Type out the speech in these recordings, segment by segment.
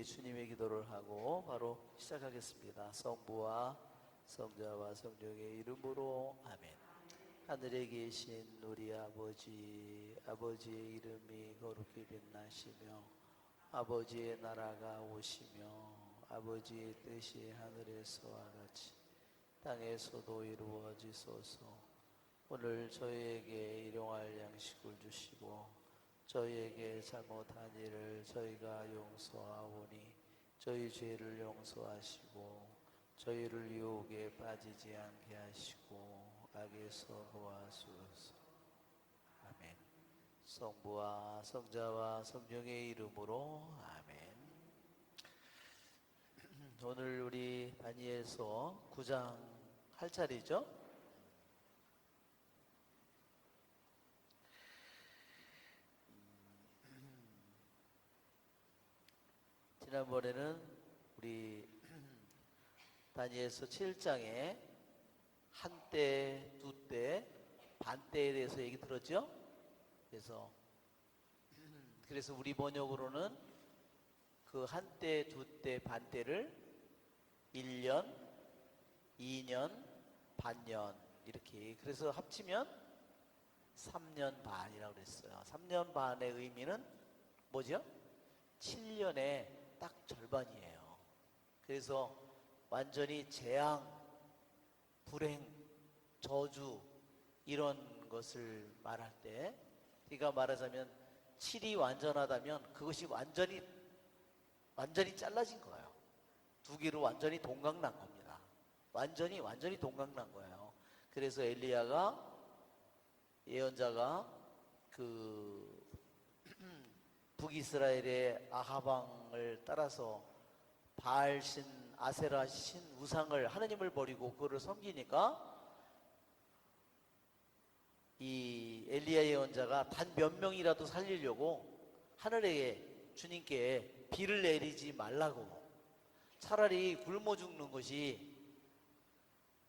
주님의 기도를 하고 바로 시작하겠습니다. 성부와 성자와 성령의 이름으로 아멘. 하늘에 계신 우리 아버지, 아버지의 이름이 거룩히 빛나시며 아버지의 나라가 오시며 아버지의 뜻이 하늘에서와 같이 땅에서도 이루어지소서. 오늘 저희에게 일용할 양식을 주시고 저희에게 잘못한 일을 저희가 용서하오니 저희 죄를 용서하시고 저희를 유혹에 빠지지 않게 하시고 악에서 구하소서. 아멘. 성부와 성자와 성령의 이름으로 아멘. 오늘 우리 다니엘서 9장 할 차례죠? 지난번에는 우리 다니엘서 7장에 한때, 두때, 반때에 대해서 얘기 들었죠? 그래서 우리 번역으로는 그 한때, 두때, 반때를 1년, 2년, 반년 이렇게, 그래서 합치면 3년 반이라고 그랬어요. 3년 반의 의미는 뭐죠? 7년의 딱 절반이에요. 그래서 완전히 재앙, 불행, 저주 이런 것을 말할 때, 그러니까 말하자면 7이 완전하다면 그것이 완전히 잘라진 거예요. 두 개로 완전히 동강난 겁니다. 완전히 동강난 거예요. 그래서 엘리야가, 예언자가 그 북이스라엘의 아하방을 따라서 바알신, 아세라신 우상을, 하느님을 버리고 그거를 섬기니까 이 엘리야 예언자가 단 몇 명이라도 살리려고 하늘에 주님께 비를 내리지 말라고, 차라리 굶어 죽는 것이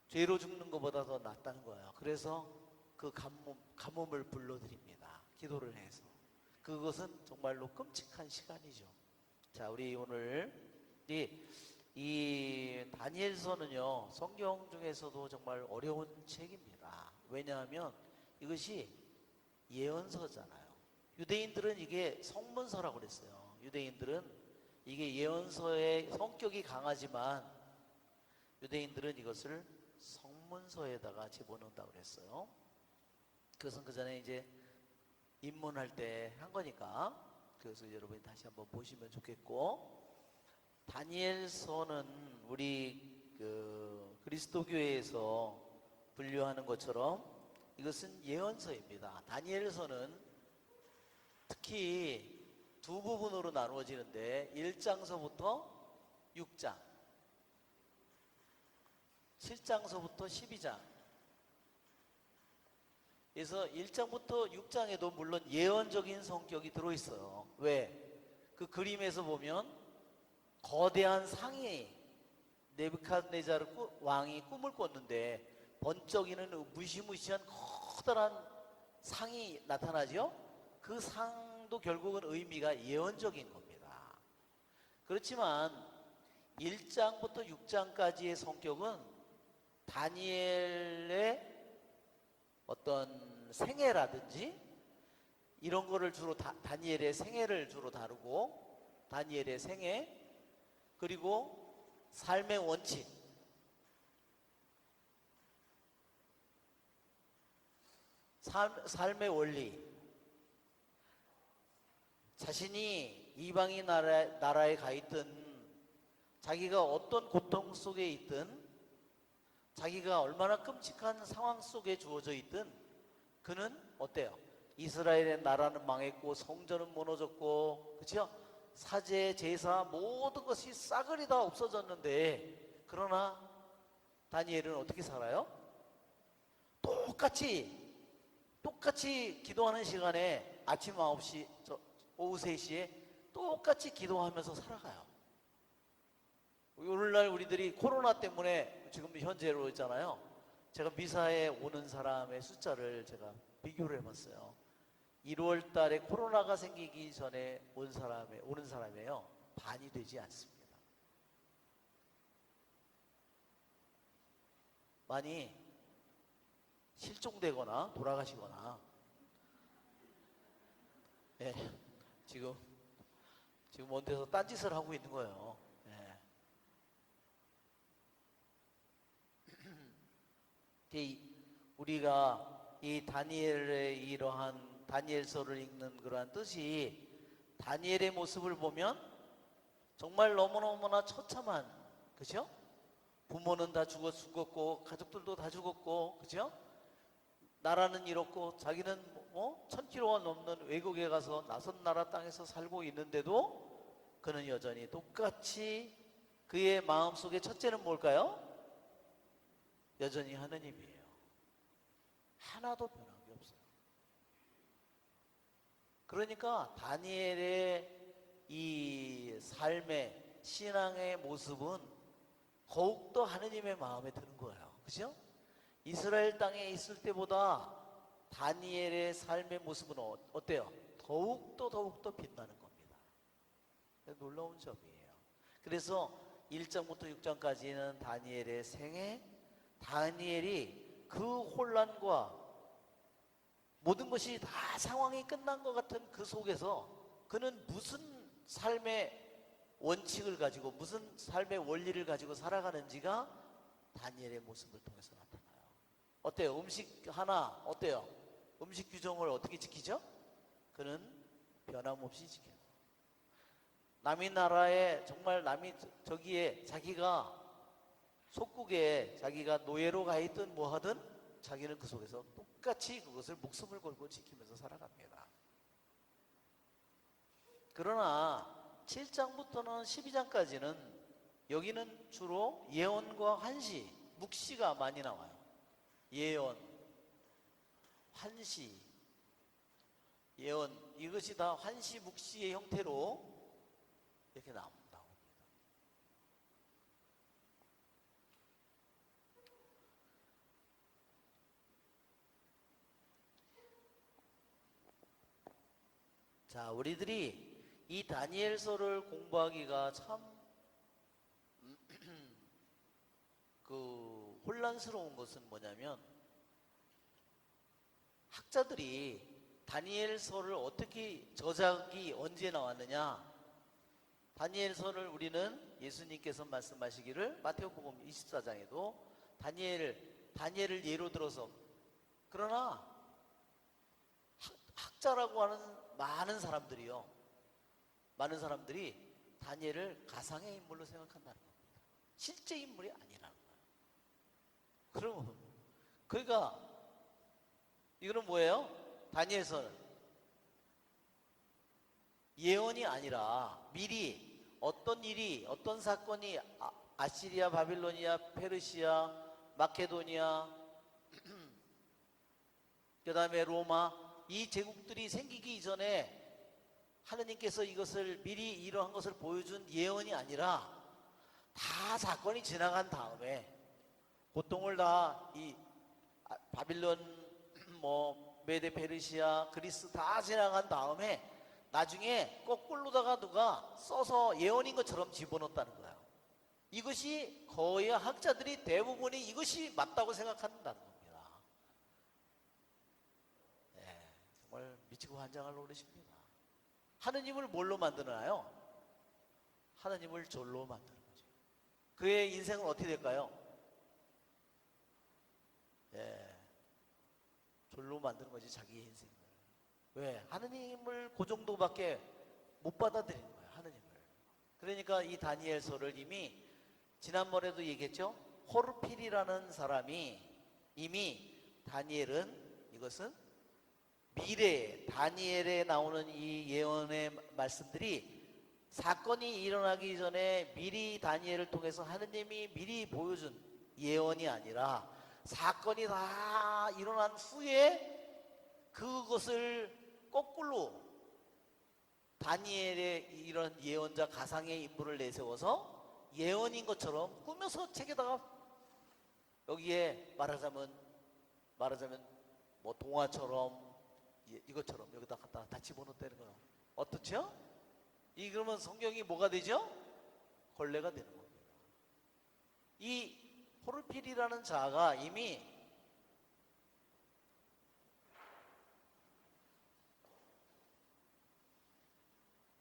죄로 죽는 것보다 더 낫다는 거예요. 그래서 그 가뭄을 불러드립니다. 기도를 해서. 그것은 정말로 끔찍한 시간이죠. 자, 우리 오늘 이 다니엘서는요, 성경 중에서도 정말 어려운 책입니다. 왜냐하면 이것이 예언서잖아요. 유대인들은 이게 성문서라고 그랬어요. 유대인들은 이게 예언서의 성격이 강하지만 유대인들은 이것을 성문서에다가 집어넣는다고 그랬어요. 그것은 그 전에 이제 입문할 때 한 거니까, 그래서 여러분이 다시 한번 보시면 좋겠고, 다니엘서는 우리 그리스도교회에서 분류하는 것처럼 이것은 예언서입니다. 다니엘서는 특히 두 부분으로 나누어지는데 1장서부터 6장, 7장서부터 12장. 그래서 1장부터 6장에도 물론 예언적인 성격이 들어있어요. 왜? 그 그림에서 보면 거대한 상이, 네부갓네자르 왕이 꿈을 꿨는데 번쩍이는 무시무시한 커다란 상이 나타나죠? 그 상도 결국은 의미가 예언적인 겁니다. 그렇지만 1장부터 6장까지의 성격은 다니엘의 어떤 생애라든지 이런 거를 주로 다니엘의 생애를 주로 다루고, 다니엘의 생애, 그리고 삶의 원칙, 삶의 원리, 자신이 이방인 나라에 가 있든, 자기가 어떤 고통 속에 있든, 자기가 얼마나 끔찍한 상황 속에 주어져 있든, 그는 어때요? 이스라엘의 나라는 망했고 성전은 무너졌고, 그렇죠? 사제, 제사 모든 것이 싸그리 다 없어졌는데, 그러나 다니엘은 어떻게 살아요? 똑같이 기도하는 시간에 아침 9시, 오후 3시에 똑같이 기도하면서 살아가요. 오늘날 우리들이 코로나 때문에 지금 현재로 있잖아요. 제가 미사에 오는 사람의 숫자를 제가 비교를 해봤어요. 1월 달에 코로나가 생기기 전에 오는 사람이에요. 반이 되지 않습니다. 많이 실종되거나 돌아가시거나, 예, 지금 먼 데서 딴짓을 하고 있는 거예요. 예. 우리가 이 다니엘의 이러한 다니엘서를 읽는 그러한 뜻이, 다니엘의 모습을 보면 정말 너무너무나 처참한, 그죠? 부모는 다 죽었고 가족들도 다 죽었고, 그죠? 나라는 이렇고 자기는 1000km가 넘는 외국에 가서 낯선 나라 땅에서 살고 있는데도 그는 여전히 똑같이 그의 마음속에 첫째는 뭘까요? 여전히 하느님이에요. 하나도 변한 게 없어요. 그러니까 다니엘의 이 삶의 신앙의 모습은 더욱더 하느님의 마음에 드는 거예요. 그죠? 이스라엘 땅에 있을 때보다 다니엘의 삶의 모습은 어때요? 더욱더 빛나는 겁니다. 놀라운 점이에요. 그래서 1장부터 6장까지는 다니엘의 생애, 다니엘이 그 혼란과 모든 것이 다 상황이 끝난 것 같은 그 속에서 그는 무슨 삶의 원칙을 가지고, 무슨 삶의 원리를 가지고 살아가는지가 다니엘의 모습을 통해서 나타나요. 어때요? 음식 하나 어때요? 음식 규정을 어떻게 지키죠? 그는 변함없이 지켜요. 남의 나라에, 정말 남이 저기에 자기가 속국에 자기가 노예로 가 있든 뭐 하든 자기는 그 속에서 똑같이 그것을 목숨을 걸고 지키면서 살아갑니다. 그러나 7장부터는 12장까지는 여기는 주로 예언과 환시, 묵시가 많이 나와요. 예언, 환시, 예언, 이것이 다 환시, 묵시의 형태로 이렇게 나옵니다. 자, 우리들이 이 다니엘서를 공부하기가 참 혼란스러운 것은 뭐냐면, 학자들이 다니엘서를 어떻게, 저작이 언제 나왔느냐, 다니엘서를 우리는 예수님께서 말씀하시기를 마태복음 24장에도 다니엘을 예로 들어서, 그러나 학자라고 하는 많은 사람들이 다니엘을 가상의 인물로 생각한다는 겁니다. 실제 인물이 아니라는 거예요. 그러니까 이거는 뭐예요? 다니엘서는 예언이 아니라 미리 어떤 일이, 어떤 사건이 아시리아, 바빌로니아, 페르시아, 마케도니아, 그 다음에 로마, 이 제국들이 생기기 이전에 하느님께서 이것을 미리 이러한 것을 보여준 예언이 아니라, 다 사건이 지나간 다음에 고통을 다 이 바빌론, 메데 페르시아, 그리스 다 지나간 다음에 나중에 거꾸로다가 누가 써서 예언인 것처럼 집어넣었다는 거예요. 이것이 거의 학자들이 대부분이 이것이 맞다고 생각한다는 겁니다. 네, 정말 미치고 환장할 노릇입니다. 하느님을 뭘로 만드나요? 하느님을 졸로 만드는 거죠. 그의 인생은 어떻게 될까요? 졸로 만드는 거지, 자기의 인생을. 왜? 하느님을 그 정도밖에 못 받아들이는 거예요, 하느님을. 그러니까 이 다니엘서를 이미 지난번에도 얘기했죠. 호르필이라는 사람이 이미 다니엘은, 이것은 미래 다니엘에 나오는 이 예언의 말씀들이 사건이 일어나기 전에 미리 다니엘을 통해서 하느님이 미리 보여준 예언이 아니라, 사건이 다 일어난 후에 그것을 거꾸로 다니엘의 이런 예언자, 가상의 인물을 내세워서 예언인 것처럼 꾸며서 책에다가, 여기에 말하자면 동화처럼 이것처럼 여기다 갖다 다 집어넣었다는 거예요. 어떻죠? 이 그러면 성경이 뭐가 되죠? 걸레가 되는 겁니다. 이 포르필이라는 자가 이미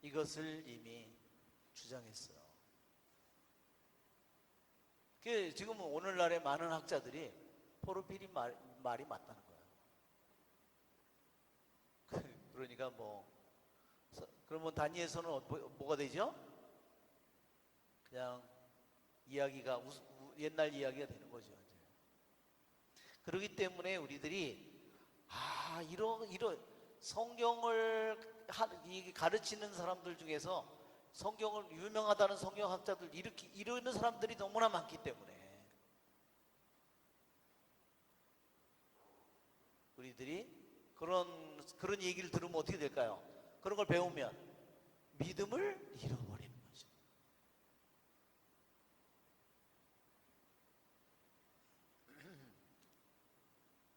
이것을 이미 주장했어요. 지금 오늘날의 많은 학자들이 포르필이 말이 맞다는 거예요. 그러니까 그러면 다니엘서는 뭐가 되죠? 그냥 이야기가 옛날 이야기가 되는 거죠. 이제. 그렇기 때문에 우리들이 이런 성경을 가르치는 사람들 중에서 성경을 유명하다는 성경학자들 이러는 사람들이 너무나 많기 때문에 우리들이 그런 얘기를 들으면 어떻게 될까요? 그런 걸 배우면 믿음을 잃어버리는 거죠.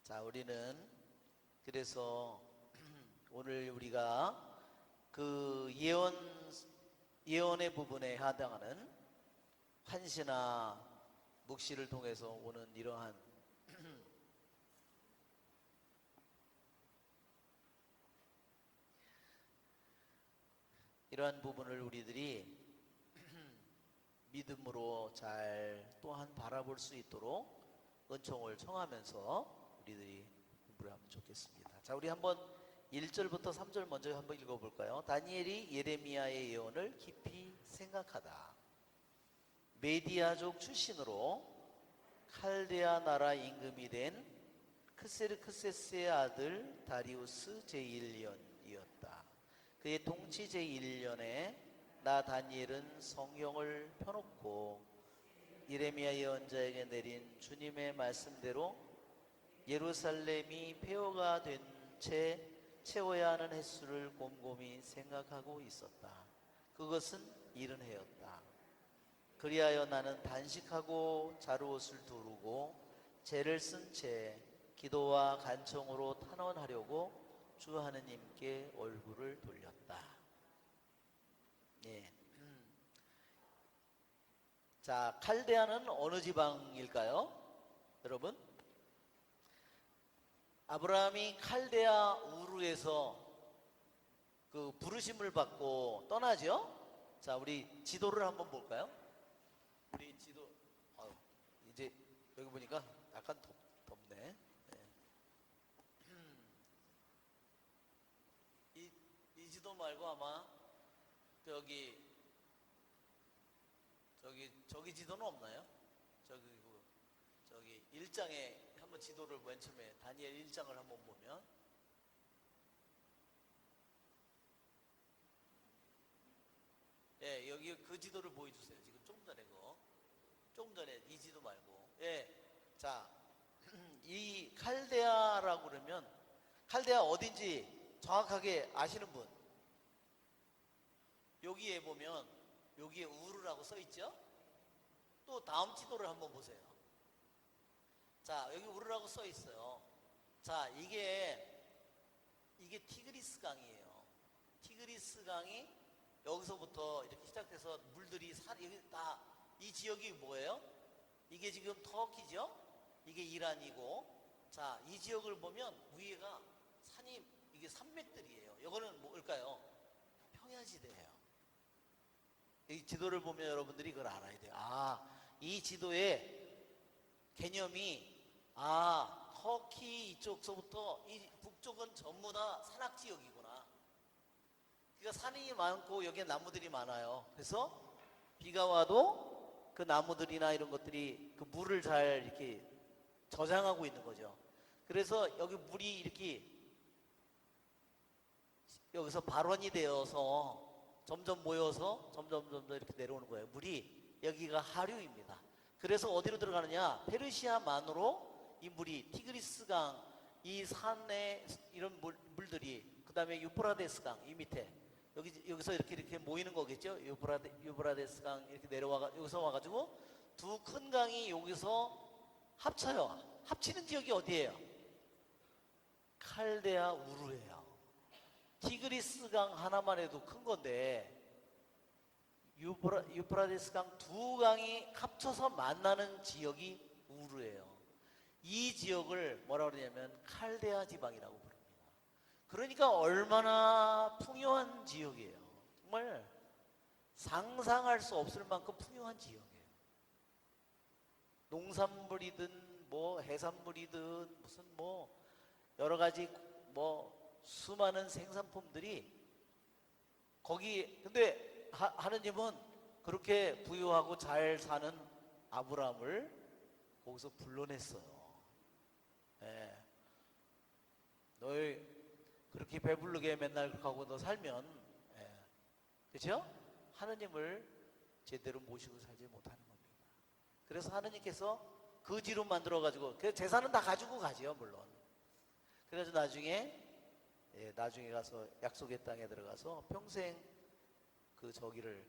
자, 우리는 그래서 오늘 우리가 그 예언의 부분에 해당하는 환시나 묵시를 통해서 오는 이러한 이러한 부분을 우리들이 믿음으로 잘 또한 바라볼 수 있도록 은총을 청하면서 우리들이 공부를 하면 좋겠습니다. 자, 우리 한번 1절부터 3절 먼저 한번 읽어볼까요? 다니엘이 예레미야의 예언을 깊이 생각하다. 메디아족 출신으로 칼데아 나라 임금이 된 크세르크세스의 아들 다리우스 제1년이었다. 그의 통치 제1년에 나 다니엘은 성경을 펴놓고 예레미야 예언자에게 내린 주님의 말씀대로 예루살렘이 폐허가 된 채 채워야 하는 횟수를 곰곰이 생각하고 있었다. 그것은 이른 해였다. 그리하여 나는 단식하고 자루옷을 두르고 재를 쓴 채 기도와 간청으로 탄원하려고 주 하느님께 얼굴을 돌렸다. 예. 자, 칼데아는 어느 지방일까요? 여러분? 아브라함이 칼데아 우르에서 그 부르심을 받고 떠나죠? 자, 우리 지도를 한번 볼까요? 우리 지도, 이제 여기 보니까 약간 덥네. 네. 이 지도 말고 아마 저기 지도는 없나요? 저기 1장에 한번 지도를 맨 처음에 다니엘 1장을 한번 보면 예, 여기 그 지도를 보여주세요. 지금 조금 전에 이 지도 말고 예, 자, 이 칼데아라고 그러면 칼데아 어딘지 정확하게 아시는 분? 여기에 보면 여기에 우르라고 써 있죠? 또 다음 지도를 한번 보세요. 자, 여기 우르라고 써 있어요. 자, 이게 티그리스 강이에요. 티그리스 강이 여기서부터 이렇게 시작돼서 물들이 여기 다 이 지역이 뭐예요? 이게 지금 터키죠? 이게 이란이고, 자, 이 지역을 보면 위에가 산이 이게 산맥들이에요. 이거는 뭘까요? 평야지대예요. 이 지도를 보면 여러분들이 그걸 알아야 돼요. 이 지도의 개념이 터키 이쪽서부터 이 북쪽은 전부 다 산악지역이구나. 그러니까 산이 많고 여기에 나무들이 많아요. 그래서 비가 와도 그 나무들이나 이런 것들이 그 물을 잘 이렇게 저장하고 있는 거죠. 그래서 여기 물이 이렇게 여기서 발원이 되어서 점점 모여서 점점 이렇게 내려오는 거예요. 물이 여기가 하류입니다. 그래서 어디로 들어가느냐? 페르시아만으로 이 물이 티그리스강 이 산에 이런 물들이 그 다음에 유프라데스강 이 밑에 여기서 이렇게 모이는 거겠죠. 유프라데스강 이렇게 내려와 여기서 와가지고 두 큰 강이 여기서 합쳐요. 합치는 지역이 어디예요? 칼데아 우르예요. 티그리스강 하나만 해도 큰 건데 유프라데스 강 두 강이 합쳐서 만나는 지역이 우르예요. 이 지역을 뭐라 그러냐면 칼데아 지방이라고 부릅니다. 그러니까 얼마나 풍요한 지역이에요. 정말 상상할 수 없을 만큼 풍요한 지역이에요. 농산물이든 뭐 해산물이든 무슨 뭐 여러 가지 뭐 수많은 생산품들이 거기, 근데 하느님은 그렇게 부유하고 잘 사는 아브라함을 거기서 불러냈어요. 예. 너희 그렇게 배부르게 맨날 그렇게 하고 너 살면, 예. 그렇죠? 하느님을 제대로 모시고 살지 못하는 겁니다. 그래서 하느님께서 거지로 만들어가지고, 그 재산은 다 가지고 가지요, 물론. 그래서 나중에 가서 약속의 땅에 들어가서 평생 그 저기를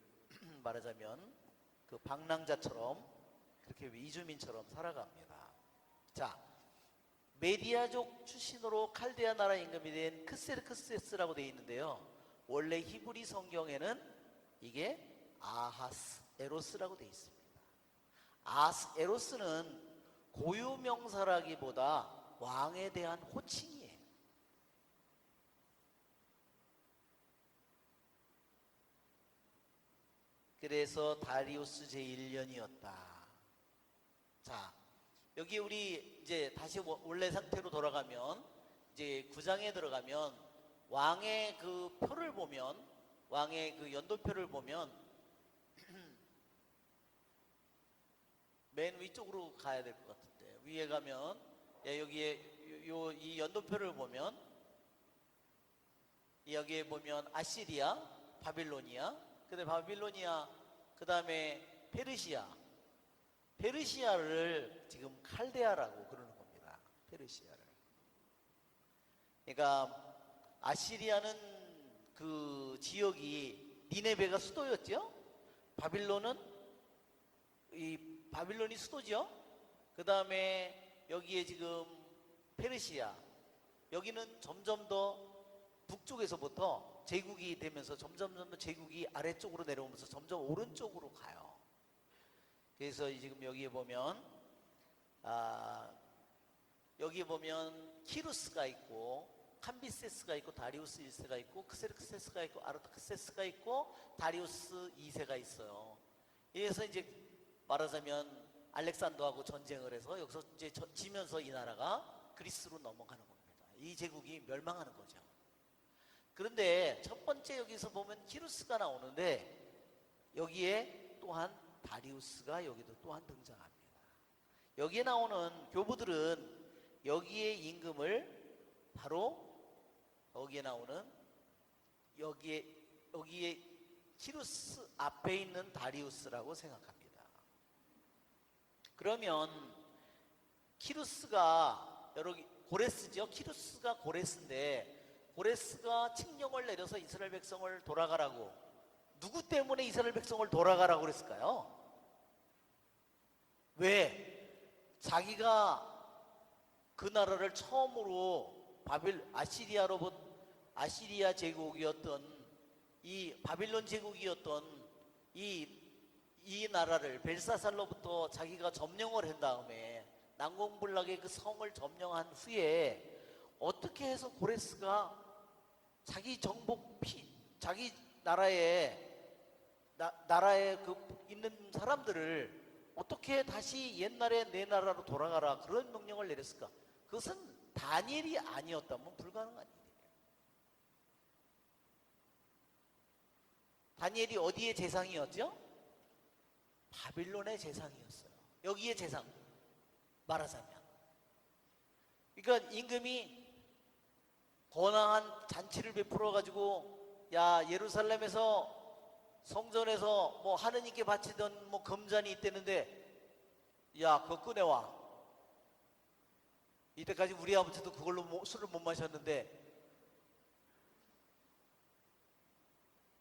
말하자면 그 방랑자처럼 그렇게 이주민처럼 살아갑니다. 자, 메디아족 출신으로 칼데아 나라 임금이 된 크세르크세스라고 되어 있는데요. 원래 히브리 성경에는 이게 아하스에로스라고 되어 있습니다. 아하스에로스는 고유명사라기보다 왕에 대한 호칭이에요. 그래서 다리우스 제1년이었다. 자, 여기 우리 이제 다시 원래 상태로 돌아가면 이제 9장에 들어가면 왕의 그 표를 보면, 왕의 그 연도표를 보면 맨 위쪽으로 가야 될 것 같은데, 위에 가면 여기에 이 연도표를 보면 여기에 보면 아시리아, 바빌로니아, 근데 바빌로니아, 그 다음에 페르시아를 지금 칼데아라고 그러는 겁니다. 페르시아를. 그러니까 아시리아는 그 지역이 니네베가 수도였죠. 바빌론이 수도죠. 그 다음에 여기에 지금 페르시아, 여기는 점점 더 북쪽에서부터 제국이 되면서 점점 더 제국이 아래쪽으로 내려오면서 점점 오른쪽으로 가요. 그래서 지금 여기에 보면 여기에 보면 키루스가 있고 캄비세스가 있고 다리우스 1세가 있고 크세르크세스가 있고 아르타크세스가 있고 다리우스 2세가 있어요. 그래서 이제 말하자면 알렉산더하고 전쟁을 해서 여기서 이제 지면서 이 나라가 그리스로 넘어가는 겁니다. 이 제국이 멸망하는 거죠. 그런데 첫 번째 여기서 보면 키루스가 나오는데 여기에 또한 다리우스가 여기도 또한 등장합니다. 여기에 나오는 교부들은 여기에 임금을 바로 여기에 나오는 여기에 키루스 앞에 있는 다리우스라고 생각합니다. 그러면 키루스가 고레스죠. 키루스가 고레스인데 고레스가 칙령을 내려서 이스라엘 백성을 돌아가라고, 누구 때문에 이스라엘 백성을 돌아가라고 그랬을까요? 왜? 자기가 그 나라를 처음으로 아시리아 제국이었던 이 바빌론 제국이었던 이 나라를 벨사살로부터 자기가 점령을 한 다음에 난공불락의 그 성을 점령한 후에 어떻게 해서 고레스가 자기 자기 나라에 그 있는 사람들을 어떻게 다시 옛날에 내 나라로 돌아가라 그런 명령을 내렸을까? 그것은 다니엘이 아니었다면 불가능한 일이에요. 다니엘이 어디의 재상이었죠? 바빌론의 재상이었어요. 여기에 재상 말하자면, 그러니까 임금이 거나한 잔치를 베풀어 가지고, 야, 예루살렘에서 성전에서 뭐 하느님께 바치던 뭐 금잔이 있다는데, 야, 그거 꺼내와. 이때까지 우리 아버지도 그걸로 술을 못 마셨는데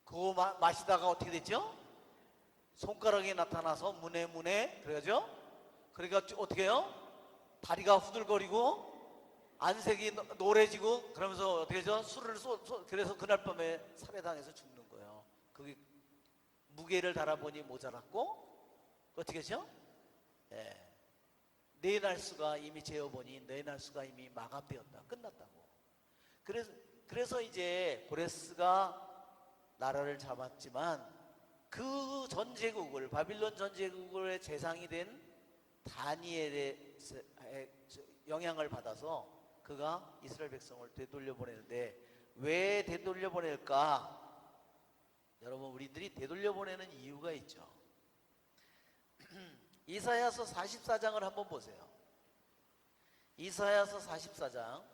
그거 마시다가 어떻게 됐죠? 손가락이 나타나서 문에 그래가죠? 그러니까 어떻게 해요? 다리가 후들거리고 안색이 노래지고 그러면서 어떻게 하죠? 술을 그래서 그날 밤에 살해당해서 죽는 거예요. 그게 무게를 달아보니 모자랐고 어떻게 하죠? 예. 네 날수가 이미 재어보니 네 날수가 이미 마감되었다. 끝났다고. 그래서 이제 고레스가 나라를 잡았지만 그 전 제국을, 바빌론 전 제국의 재상이 된 다니엘의 영향을 받아서 그가 이스라엘 백성을 되돌려 보내는데, 왜 되돌려 보낼까? 여러분, 우리들이 되돌려 보내는 이유가 있죠. 이사야서 44장을 한번 보세요. 이사야서 44장.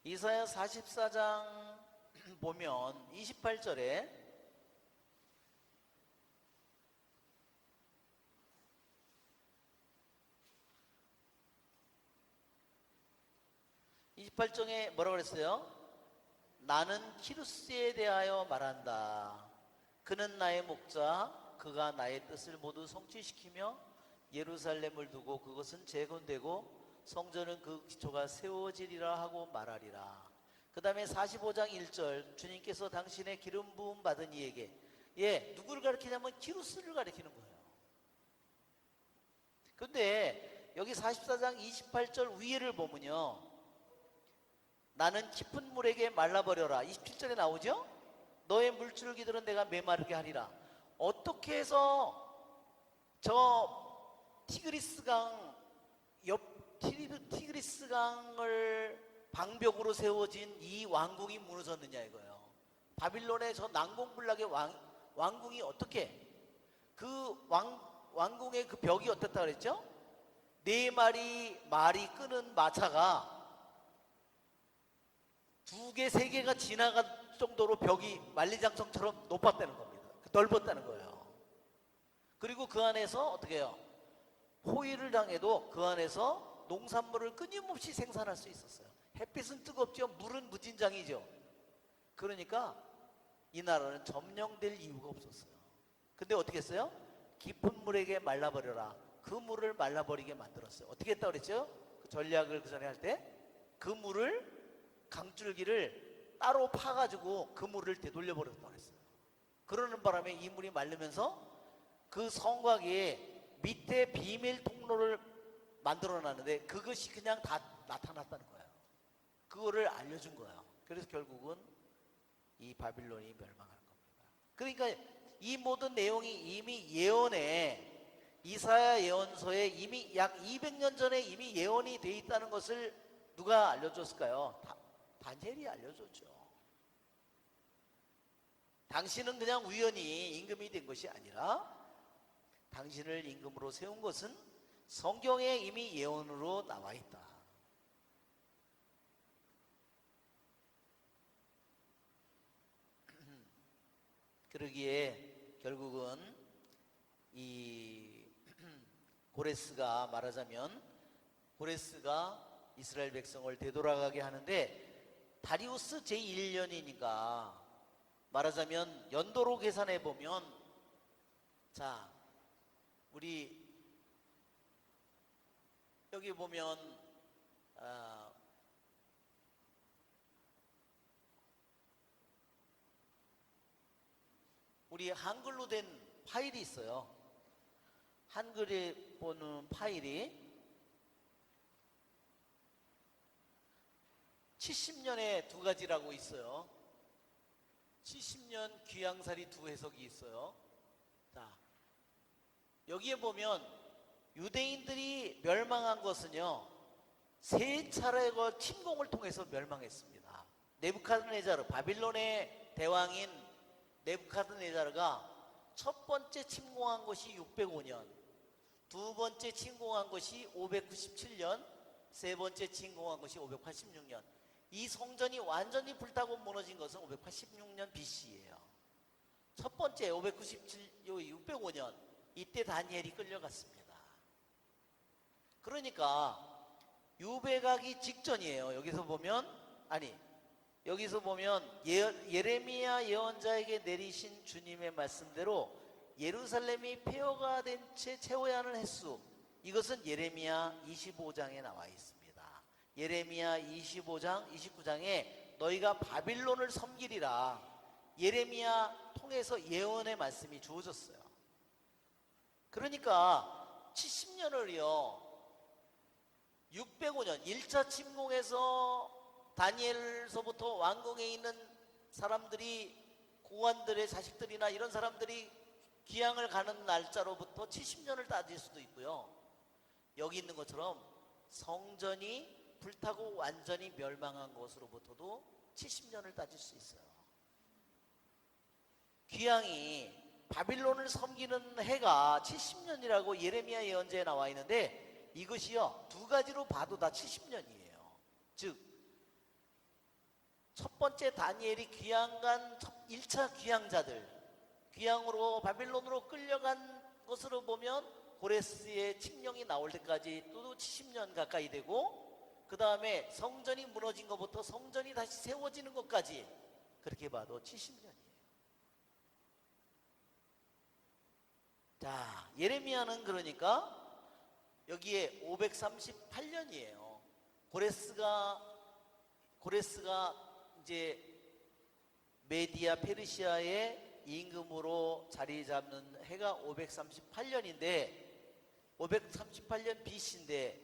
이사야 44장 보면 28절에 뭐라고 그랬어요? 나는 키루스에 대하여 말한다. 그는 나의 목자, 그가 나의 뜻을 모두 성취시키며 예루살렘을 두고 그것은 재건되고 성전은 그 기초가 세워지리라 하고 말하리라. 그 다음에 45장 1절, 주님께서 당신의 기름 부음 받은 이에게, 누구를 가리키냐면 키루스를 가리키는 거예요. 근데 여기 44장 28절 위에를 보면요, 나는 깊은 물에게 말라버려라. 27절에 나오죠? 너의 물줄기들은 내가 메마르게 하리라. 어떻게 해서 저 티그리스강 티그리스강을 방벽으로 세워진 이 왕궁이 무너졌느냐 이거예요. 바빌론의 저 난공불락의 왕궁이 어떻게, 그 왕궁의 그 벽이 어떻다 그랬죠? 4마리 말이 끄는 마차가 2개, 3개가 지나갈 정도로 벽이 만리장성처럼 높았다는 겁니다. 넓었다는 거예요. 그리고 그 안에서 어떻게 해요? 포위를 당해도 그 안에서 농산물을 끊임없이 생산할 수 있었어요. 햇빛은 뜨겁죠. 물은 무진장이죠. 그러니까 이 나라는 점령될 이유가 없었어요. 근데 어떻게 했어요? 깊은 물에게 말라버려라. 그 물을 말라버리게 만들었어요. 어떻게 했다고 그랬죠? 그 전략을 그 전에 할 때 그 물을, 강줄기를 따로 파가지고 그 물을 되돌려 버렸다고 했어요. 그러는 바람에 이 물이 마르면서 그 성곽에 밑에 비밀 통로를 만들어 놨는데 그것이 그냥 다 나타났다는 거예요. 그거를 알려준 거예요. 그래서 결국은 이 바빌론이 멸망하는 겁니다. 그러니까 이 모든 내용이 이미 이사야 예언서에 이미 약 200년 전에 이미 예언이 돼 있다는 것을 누가 알려줬을까요? 다니엘이 알려줬죠. 당신은 그냥 우연히 임금이 된 것이 아니라 당신을 임금으로 세운 것은 성경에 이미 예언으로 나와 있다. 그러기에 결국은 이 고레스가, 말하자면 고레스가 이스라엘 백성을 되돌아가게 하는데, 다리우스 제1년이니까 말하자면 연도로 계산해 보면, 자, 우리 여기 보면 우리 한글로 된 파일이 있어요. 한글에 보는 파일이 70년에 2가지라고 있어요. 70년 귀향살이 2해석이 있어요. 자, 여기에 보면 유대인들이 멸망한 것은요, 3차례의 침공을 통해서 멸망했습니다. 네부카드네자르, 바빌론의 대왕인 네부카드네자르가 첫 번째 침공한 것이 605년, 두 번째 침공한 것이 597년, 세 번째 침공한 것이 586년. 이 성전이 완전히 불타고 무너진 것은 586년 BC예요. 첫 번째 605년, 이때 다니엘이 끌려갔습니다. 그러니까 유배가기 직전이에요. 여기서 보면 예레미야 예언자에게 내리신 주님의 말씀대로 예루살렘이 폐허가 된 채 채워야 하는 횟수, 이것은 예레미야 25장에 나와 있습니다. 예레미야 25장, 29장에 너희가 바빌론을 섬기리라. 예레미야 통해서 예언의 말씀이 주어졌어요. 그러니까 70년을요, 605년 1차 침공에서 다니엘서부터 왕궁에 있는 사람들이, 고관들의 자식들이나 이런 사람들이 귀향을 가는 날짜로부터 70년을 따질 수도 있고요, 여기 있는 것처럼 성전이 불타고 완전히 멸망한 것으로부터도 70년을 따질 수 있어요. 귀향이 바빌론을 섬기는 해가 70년이라고 예레미야 예언자에 나와 있는데, 이것이요 두 가지로 봐도 다 70년이에요. 즉 첫 번째 다니엘이 귀향 간 1차 귀향자들, 귀향으로 바빌론으로 끌려간 것으로 보면 고레스의 칙령이 나올 때까지 또 70년 가까이 되고, 그 다음에 성전이 무너진 것부터 성전이 다시 세워지는 것까지 그렇게 봐도 70년이에요. 자, 예레미야는 그러니까 여기에 538년이에요. 고레스가 이제 메디아 페르시아의 임금으로 자리 잡는 해가 538년인데, 538년 BC인데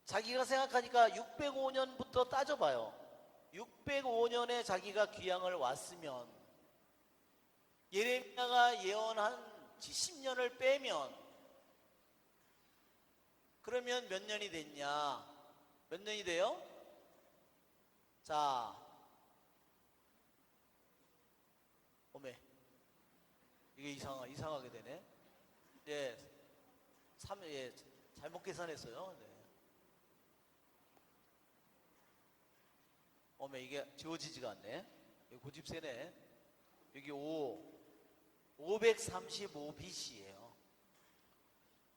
자기가 생각하니까 605년부터 따져봐요. 605년에 자기가 귀향을 왔으면 예레미야가 예언한 10년을 빼면 그러면 몇 년이 됐냐? 몇 년이 돼요? 자, 어메, 이게 이상하게 되네. 예, 잘못 계산했어요. 네. 어메, 이게 지워지지가 않네. 여기 고집 세네. 여기 535 BC예요.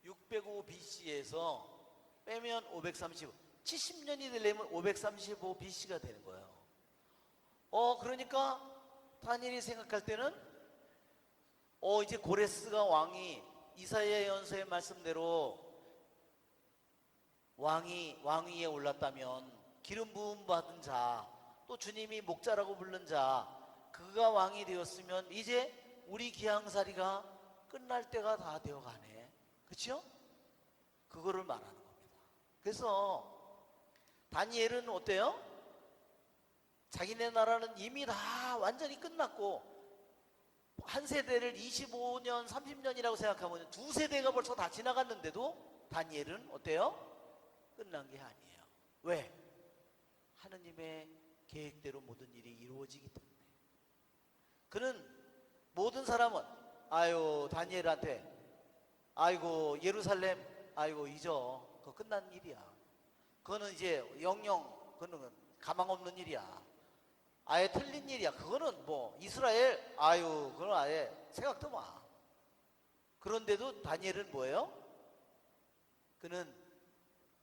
605 BC에서 빼면 535, 70년이 되려면 535 BC가 되는 거예요. 그러니까 다니엘이 생각할 때는 이제 고레스가 왕이 이사야 예언서의 말씀대로 왕위에 올랐다면, 기름 부음 받은 자, 또 주님이 목자라고 부른 자, 그가 왕이 되었으면 이제 우리 기향살이가 끝날 때가 다 되어가네. 그렇죠? 그거를 말하는 겁니다. 그래서 다니엘은 어때요? 자기네 나라는 이미 다 완전히 끝났고, 한 세대를 25년, 30년이라고 생각하면 두 세대가 벌써 다 지나갔는데도 다니엘은 어때요? 끝난 게 아니에요. 왜? 하느님의 계획대로 모든 일이 이루어지기 때문에. 그는, 모든 사람은 아유 다니엘한테 아이고 예루살렘 아이고 잊어, 그거 끝난 일이야. 그거는 이제 영영 그거는 가망 없는 일이야. 아예 틀린 일이야. 그거는 뭐 이스라엘 아유 그건 아예 생각도 마. 그런데도 다니엘은 뭐예요? 그는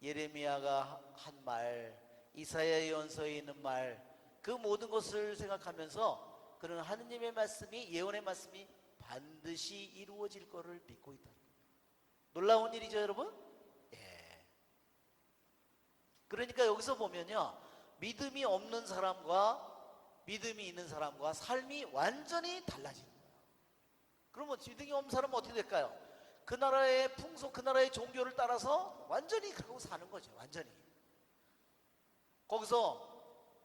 예레미야가 한 말, 이사야 예언서에 있는 말, 그 모든 것을 생각하면서 그는 하느님의 말씀이, 예언의 말씀이 반드시 이루어질 것을 믿고 있다. 놀라운 일이죠, 여러분? 예. 그러니까 여기서 보면요, 믿음이 없는 사람과 믿음이 있는 사람과 삶이 완전히 달라지는 거예요. 그러면 믿음이 없는 사람은 어떻게 될까요? 그 나라의 풍속, 그 나라의 종교를 따라서 완전히 그러고 사는 거죠. 완전히. 거기서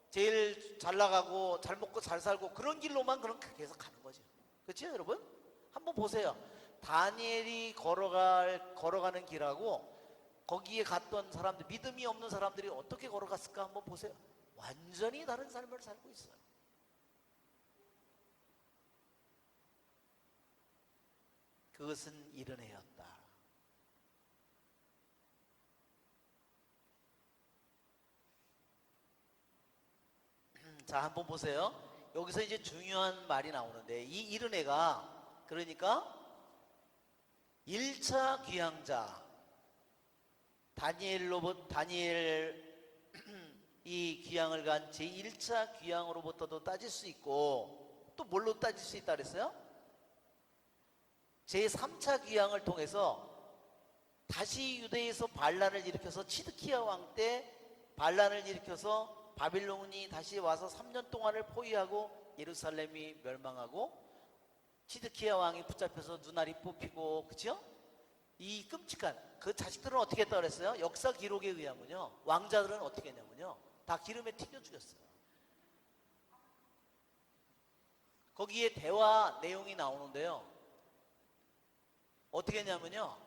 제일 잘 나가고 잘 먹고 잘 살고 그런 길로만 그럼 계속 가는 거죠. 그렇죠, 여러분? 한번 보세요. 다니엘이 걸어가는 길하고 거기에 갔던 사람들, 믿음이 없는 사람들이 어떻게 걸어갔을까 한번 보세요. 완전히 다른 삶을 살고 있어요. 그것은 이른 해였다. 자, 한번 보세요. 여기서 이제 중요한 말이 나오는데, 이 이른 해가 그러니까 1차 귀향자 다니엘 이 귀향을 간 제1차 귀향으로부터도 따질 수 있고, 또 뭘로 따질 수 있다 그랬어요? 제3차 귀향을 통해서 다시 유대에서 반란을 일으켜서 치드키야 왕 때 반란을 일으켜서 바빌론이 다시 와서 3년 동안을 포위하고 예루살렘이 멸망하고 치드키야 왕이 붙잡혀서 눈알이 뽑히고, 그죠? 이 끔찍한 그 자식들은 어떻게 했다고 그랬어요? 역사 기록에 의하면요, 왕자들은 어떻게 했냐면요, 다 기름에 튀겨 죽였어요. 거기에 대화 내용이 나오는데요, 어떻게 했냐면요,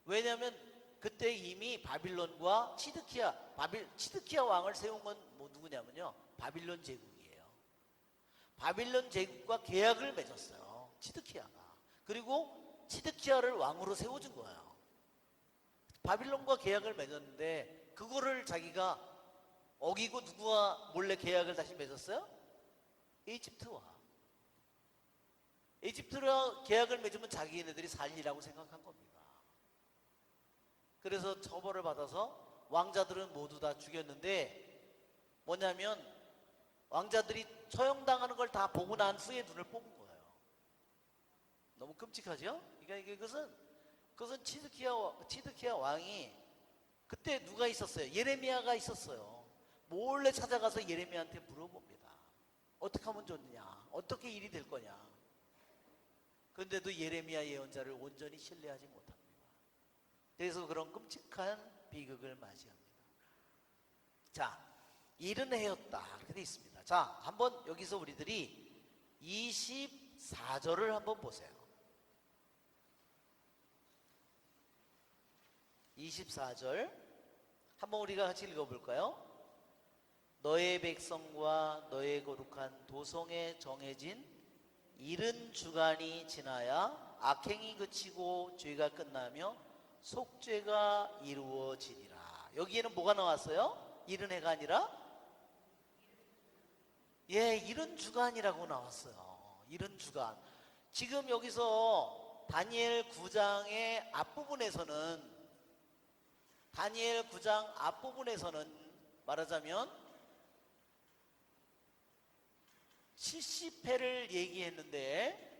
왜냐하면 그때 이미 바빌론과 치드키야 왕을 세운 건 뭐 누구냐면요, 바빌론 제국이에요. 바빌론 제국과 계약을 맺었어요, 치드키야가. 그리고 치드키야를 왕으로 세워준 거예요. 바빌론과 계약을 맺었는데 그거를 자기가 어기고 누구와 몰래 계약을 다시 맺었어요? 이집트와 계약을 맺으면 자기네들이 살리라고 생각한 겁니다. 그래서 처벌을 받아서 왕자들은 모두 다 죽였는데, 뭐냐면 왕자들이 처형당하는 걸 다 보고 난 후에 눈을 뽑은 거예요. 너무 끔찍하죠? 그러니까 그것은 치드키야 왕이, 그때 누가 있었어요? 예레미야가 있었어요. 몰래 찾아가서 예레미야한테 물어봅니다. 어떻게 하면 좋느냐? 어떻게 일이 될 거냐? 그런데도 예레미야 예언자를 온전히 신뢰하지 못합니다. 그래서 그런 끔찍한 비극을 맞이합니다. 자, 일은 해였다, 이렇게 되어 있습니다. 자, 한번 여기서 우리들이 24절을 한번 보세요. 24절 한번 우리가 같이 읽어볼까요? 너의 백성과 너의 거룩한 도성에 정해진 이른 주간이 지나야 악행이 그치고 죄가 끝나며 속죄가 이루어지리라. 여기에는 뭐가 나왔어요? 이른 해가 아니라 이른 주간이라고 나왔어요. 이른 주간. 지금 여기서 다니엘 9장의 앞부분에서는 말하자면 70회를 얘기했는데,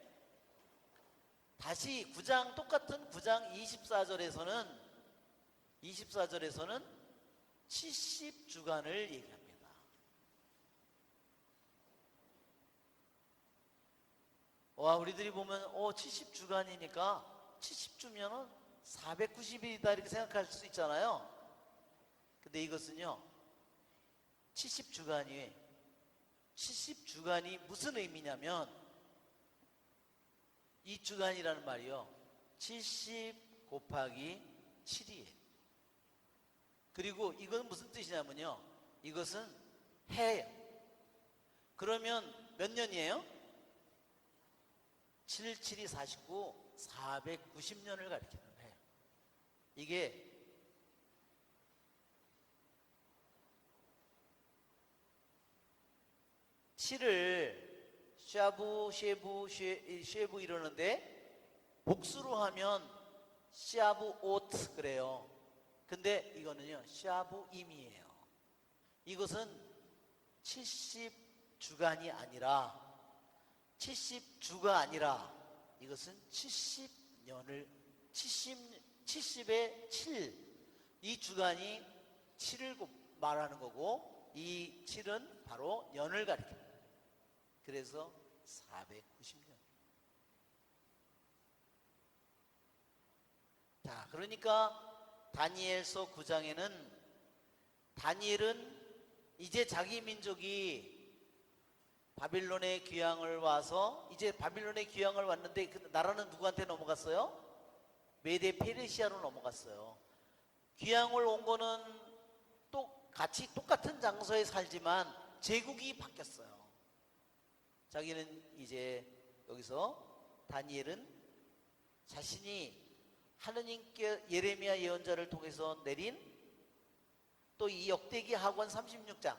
다시 똑같은 9장 24절에서는 70주간을 얘기합니다. 와, 우리들이 보면 70주간이니까 70주면은 490일이다 이렇게 생각할 수 있잖아요. 근데 이것은요, 70주간이 무슨 의미냐면, 이 주간이라는 말이요, 70 곱하기 7이에요. 그리고 이건 무슨 뜻이냐면요, 이것은 해예요. 그러면 몇 년이에요? 7, 7이 49, 490년을 가리키는 해요. 이게 칠을 샤부, 쉐부 이러는데 복수로 하면 샤부 오트 그래요. 근데 이거는요, 샤부임이에요. 이것은 70주간이 아니라 70주가 아니라 이것은 70년을 70의 7, 이 주간이 7을 말하는 거고, 이 7은 바로 년을 가리킵니다. 그래서 490년. 자, 그러니까 다니엘서 9장에는 다니엘은 이제 자기 민족이 바빌론의 귀향을 와서, 이제 바빌론의 귀향을 왔는데 그 나라는 누구한테 넘어갔어요? 메데 페르시아로 넘어갔어요. 귀향을 온 거는 같이 똑같은 장소에 살지만 제국이 바뀌었어요. 자기는 이제 여기서 다니엘은 자신이 하느님께 예레미야 예언자를 통해서 내린 또 이 역대기 하권 36장,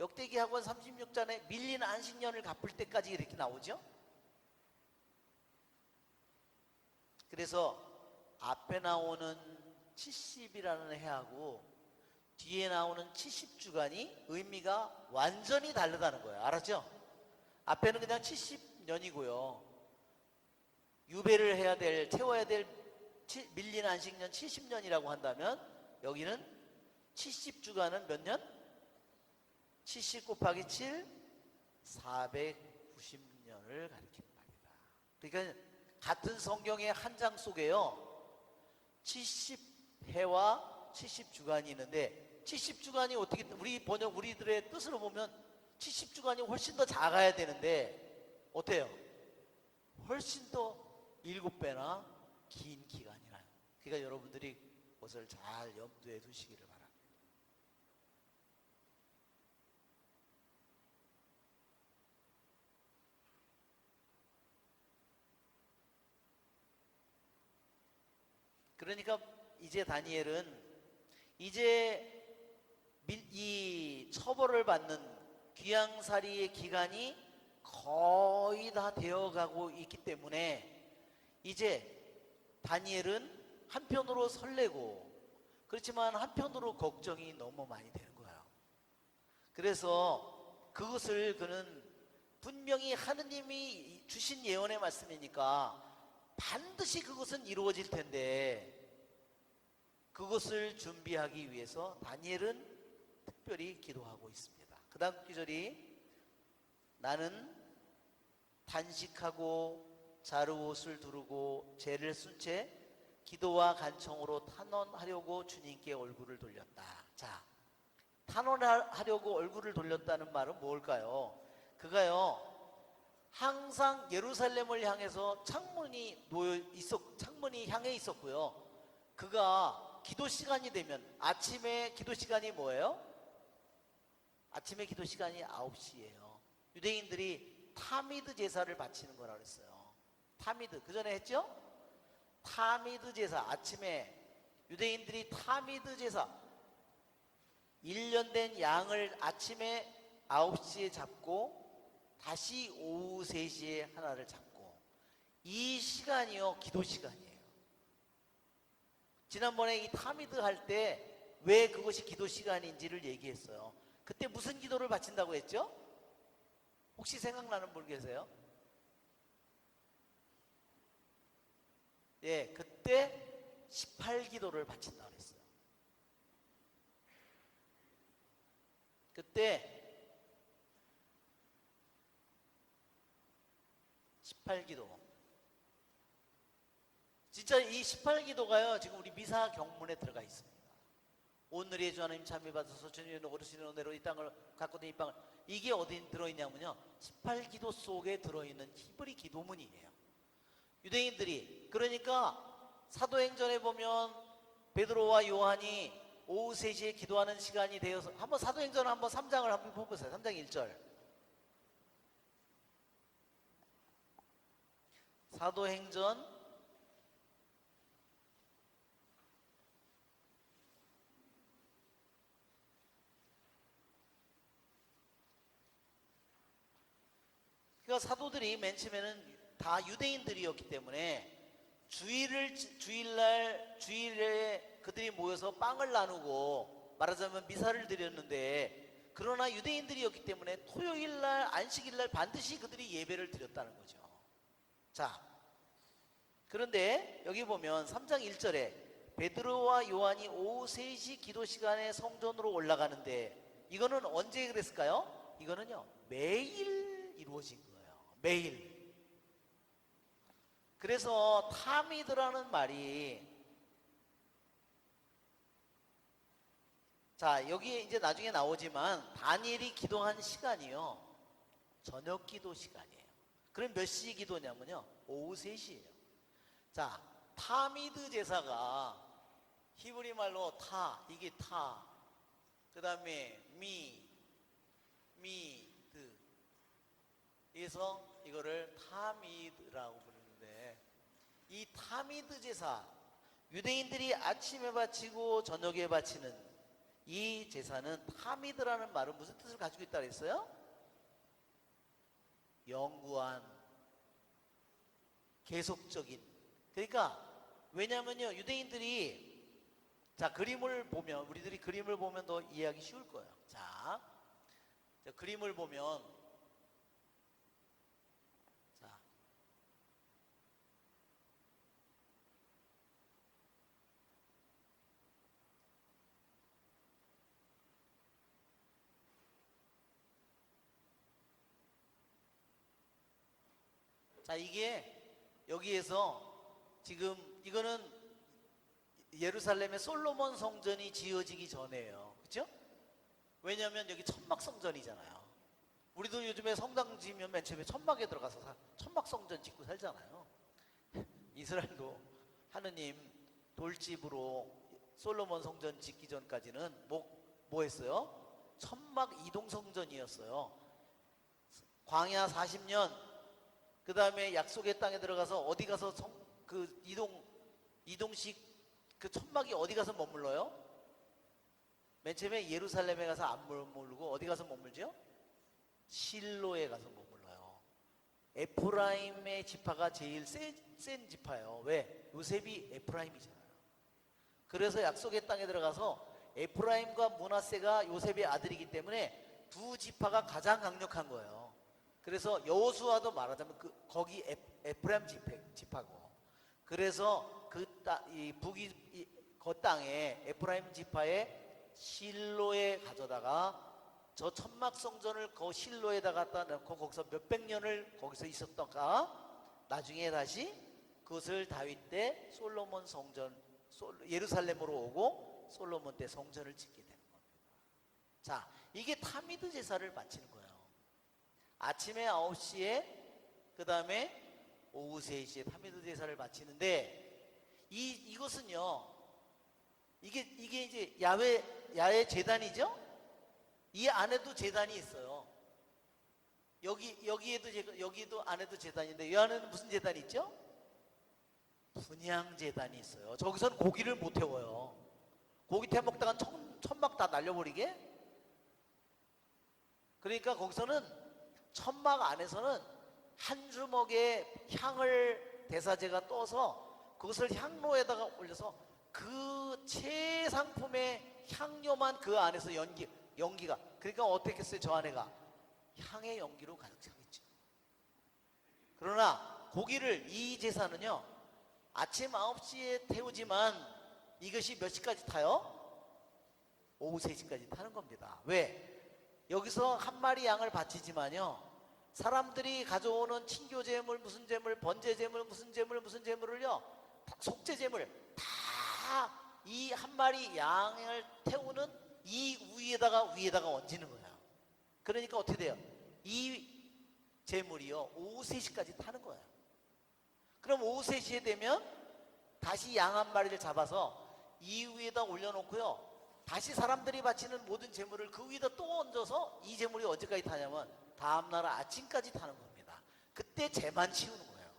역대기 하권 36장에 밀린 안식년을 갚을 때까지 이렇게 나오죠. 그래서 앞에 나오는 70이라는 해하고 뒤에 나오는 70주간이 의미가 완전히 다르다는 거예요. 알았죠? 앞에는 그냥 70년이고요. 유배를 채워야 될 밀린 안식년 70년이라고 한다면 여기는 70주간은 몇 년? 70 곱하기 7, 490년을 가리키는 말이다. 그러니까 같은 성경의 한 장 속에요 70해와 70주간이 있는데 70주간이 어떻게 우리들의 뜻으로 보면 70주간이 훨씬 더 작아야 되는데 어때요? 훨씬 더 7배나 긴 기간이라요. 그러니까 여러분들이 그것을 잘 염두에 두시기를 바랍니다. 그러니까 이제 다니엘은 이제 이 처벌을 받는 귀양살이의 기간이 거의 다 되어가고 있기 때문에 이제 다니엘은 한편으로 설레고 그렇지만 한편으로 걱정이 너무 많이 되는 거예요. 그래서 그것을 그는 분명히 하느님이 주신 예언의 말씀이니까 반드시 그것은 이루어질 텐데 그것을 준비하기 위해서 다니엘은 특별히 기도하고 있습니다. 그 다음 구절이 나는 단식하고 자루옷을 두르고 죄를 쓴 채 기도와 간청으로 탄원하려고 주님께 얼굴을 돌렸다. 자, 탄원하려고 얼굴을 돌렸다는 말은 뭘까요? 그가요 항상 예루살렘을 향해서 창문이 향해 있었고요. 그가 기도 시간이 되면 아침에 기도 시간이 뭐예요? 아침에 기도 시간이 9시예요. 유대인들이 타미드 제사를 바치는 거라고 했어요. 타미드, 그 전에 했죠? 타미드 제사, 아침에 유대인들이 타미드 제사 1년 된 양을 아침에 9시에 잡고 다시 오후 3시에 하나를 잡고 이 시간이요 기도 시간이에요. 지난번에 이 타미드 할 때 왜 그것이 기도 시간인지를 얘기했어요. 그때 무슨 기도를 바친다고 했죠? 혹시 생각나는 분 계세요? 예, 그때 18기도를 바친다고 했어요. 그때 18기도. 진짜 이 18기도가요, 지금 우리 미사 경문에 들어가 있습니다. 오늘의 주 하나님 참여 받아서 주님의 어르신의 은혜로 이 땅을 갖고 이 땅을 이게 어디 들어있냐면요 18기도 속에 들어있는 히브리 기도문이에요. 유대인들이 그러니까 사도행전에 보면 베드로와 요한이 오후 3시에 기도하는 시간이 되어서 한번 사도행전 한번 3장을 한번 보세요. 3장 1절 사도행전 '그러니까 사도들이 맨 처음에는 다 유대인들이었기 때문에 주일에 그들이 모여서 빵을 나누고 말하자면 미사를 드렸는데 그러나 유대인들이었기 때문에 토요일날 안식일날 반드시 그들이 예배를 드렸다는 거죠. 자, 그런데 여기 보면 3장 1절에 베드로와 요한이 오후 3시 기도 시간에 성전으로 올라가는데 이거는 언제 그랬을까요? 이거는요 매일 이루어진 거예요. 매일. 그래서 타미드라는 말이 자 여기에 이제 나중에 나오지만 다니엘이 기도한 시간이요 저녁 기도 시간이에요. 그럼 몇 시 기도냐면요 오후 3시예요. 자 타미드 제사가 히브리 말로 이게 그 다음에 미드 그래서 이거를 타미드라고 부르는데 이 타미드 제사 유대인들이 아침에 바치고 저녁에 바치는 이 제사는 타미드라는 말은 무슨 뜻을 가지고 있다고 했어요? 영구한 계속적인. 그러니까 왜냐면요 유대인들이 자 그림을 보면 우리들이 그림을 보면 더 이해하기 쉬울 거예요. 자 그림을 보면 자, 이게 여기에서 지금 이거는 예루살렘의 솔로몬 성전이 지어지기 전에요. 그렇죠? 왜냐하면 여기 천막 성전이잖아요. 우리도 요즘에 성당 지으면 맨 처음에 천막에 들어가서 천막 성전 짓고 살잖아요. 이스라엘도 하느님 돌집으로 솔로몬 성전 짓기 전까지는 뭐 했어요? 천막 이동 성전이었어요. 광야 40년, 그 다음에 약속의 땅에 들어가서 어디 가서 그 이동식 그 천막이 어디 가서 머물러요? 맨 처음에 예루살렘에 가서 안 머물고 어디 가서 머물죠? 실로에 가서 머물러요. 에프라임의 지파가 제일 센 지파예요. 왜? 요셉이 에프라임이잖아요. 그래서 약속의 땅에 들어가서 에프라임과 므낫세가 요셉의 아들이기 때문에 두 지파가 가장 강력한 거예요. 그래서 여호수아도 말하자면 거기 에프라임 지파고, 그래서 그 땅에 에프라임 지파의 실로에 가져다가 저 천막 성전을 그 실로에다 갖다 놓고 거기서 몇백 년을 거기서 있었다가 나중에 다시 그것을 다윗 때 솔로몬 성전 예루살렘으로 오고 솔로몬 때 성전을 짓게 되는 겁니다. 자, 이게 타미드 제사를 바치는 거예요. 아침에 9시에 그 다음에 오후 3시에 타미드 제사를 바치는데 이것은요, 이게 이제 야외 제단이죠? 이 안에도 제단이 있어요. 여기도 안에도 제단인데 이 안에는 무슨 제단이 있죠? 분향 제단이 있어요. 저기서는 고기를 못 태워요. 고기 태 먹다가 천막 다 날려버리게. 그러니까 거기서는 천막 안에서는 한 주먹의 향을 대사제가 떠서 그것을 향로에다가 올려서 그 최상품의 향료만 그 안에서 연기가, 그러니까 어떻게 했어요? 저 안에가 향의 연기로 가득 차겠죠. 그러나 고기를, 이 제사는요 아침 9시에 태우지만 이것이 몇 시까지 타요? 오후 3시까지 타는 겁니다. 왜? 여기서 한 마리 양을 바치지만요, 사람들이 가져오는 친교제물, 무슨 제물, 번제제물, 무슨 제물을요, 속죄제물 다 이 한 마리 양을 태우는 이 위에다가 얹히는 거예요. 그러니까 어떻게 돼요? 이 제물이요 오후 3시까지 타는 거예요. 그럼 오후 3시에 되면 다시 양 한 마리를 잡아서 이 위에다 올려놓고요, 다시 사람들이 바치는 모든 제물을 그 위에다 또 얹어서 이 제물이 언제까지 타냐면 다음날 아침까지 타는 겁니다. 그때 재만 치우는 거예요.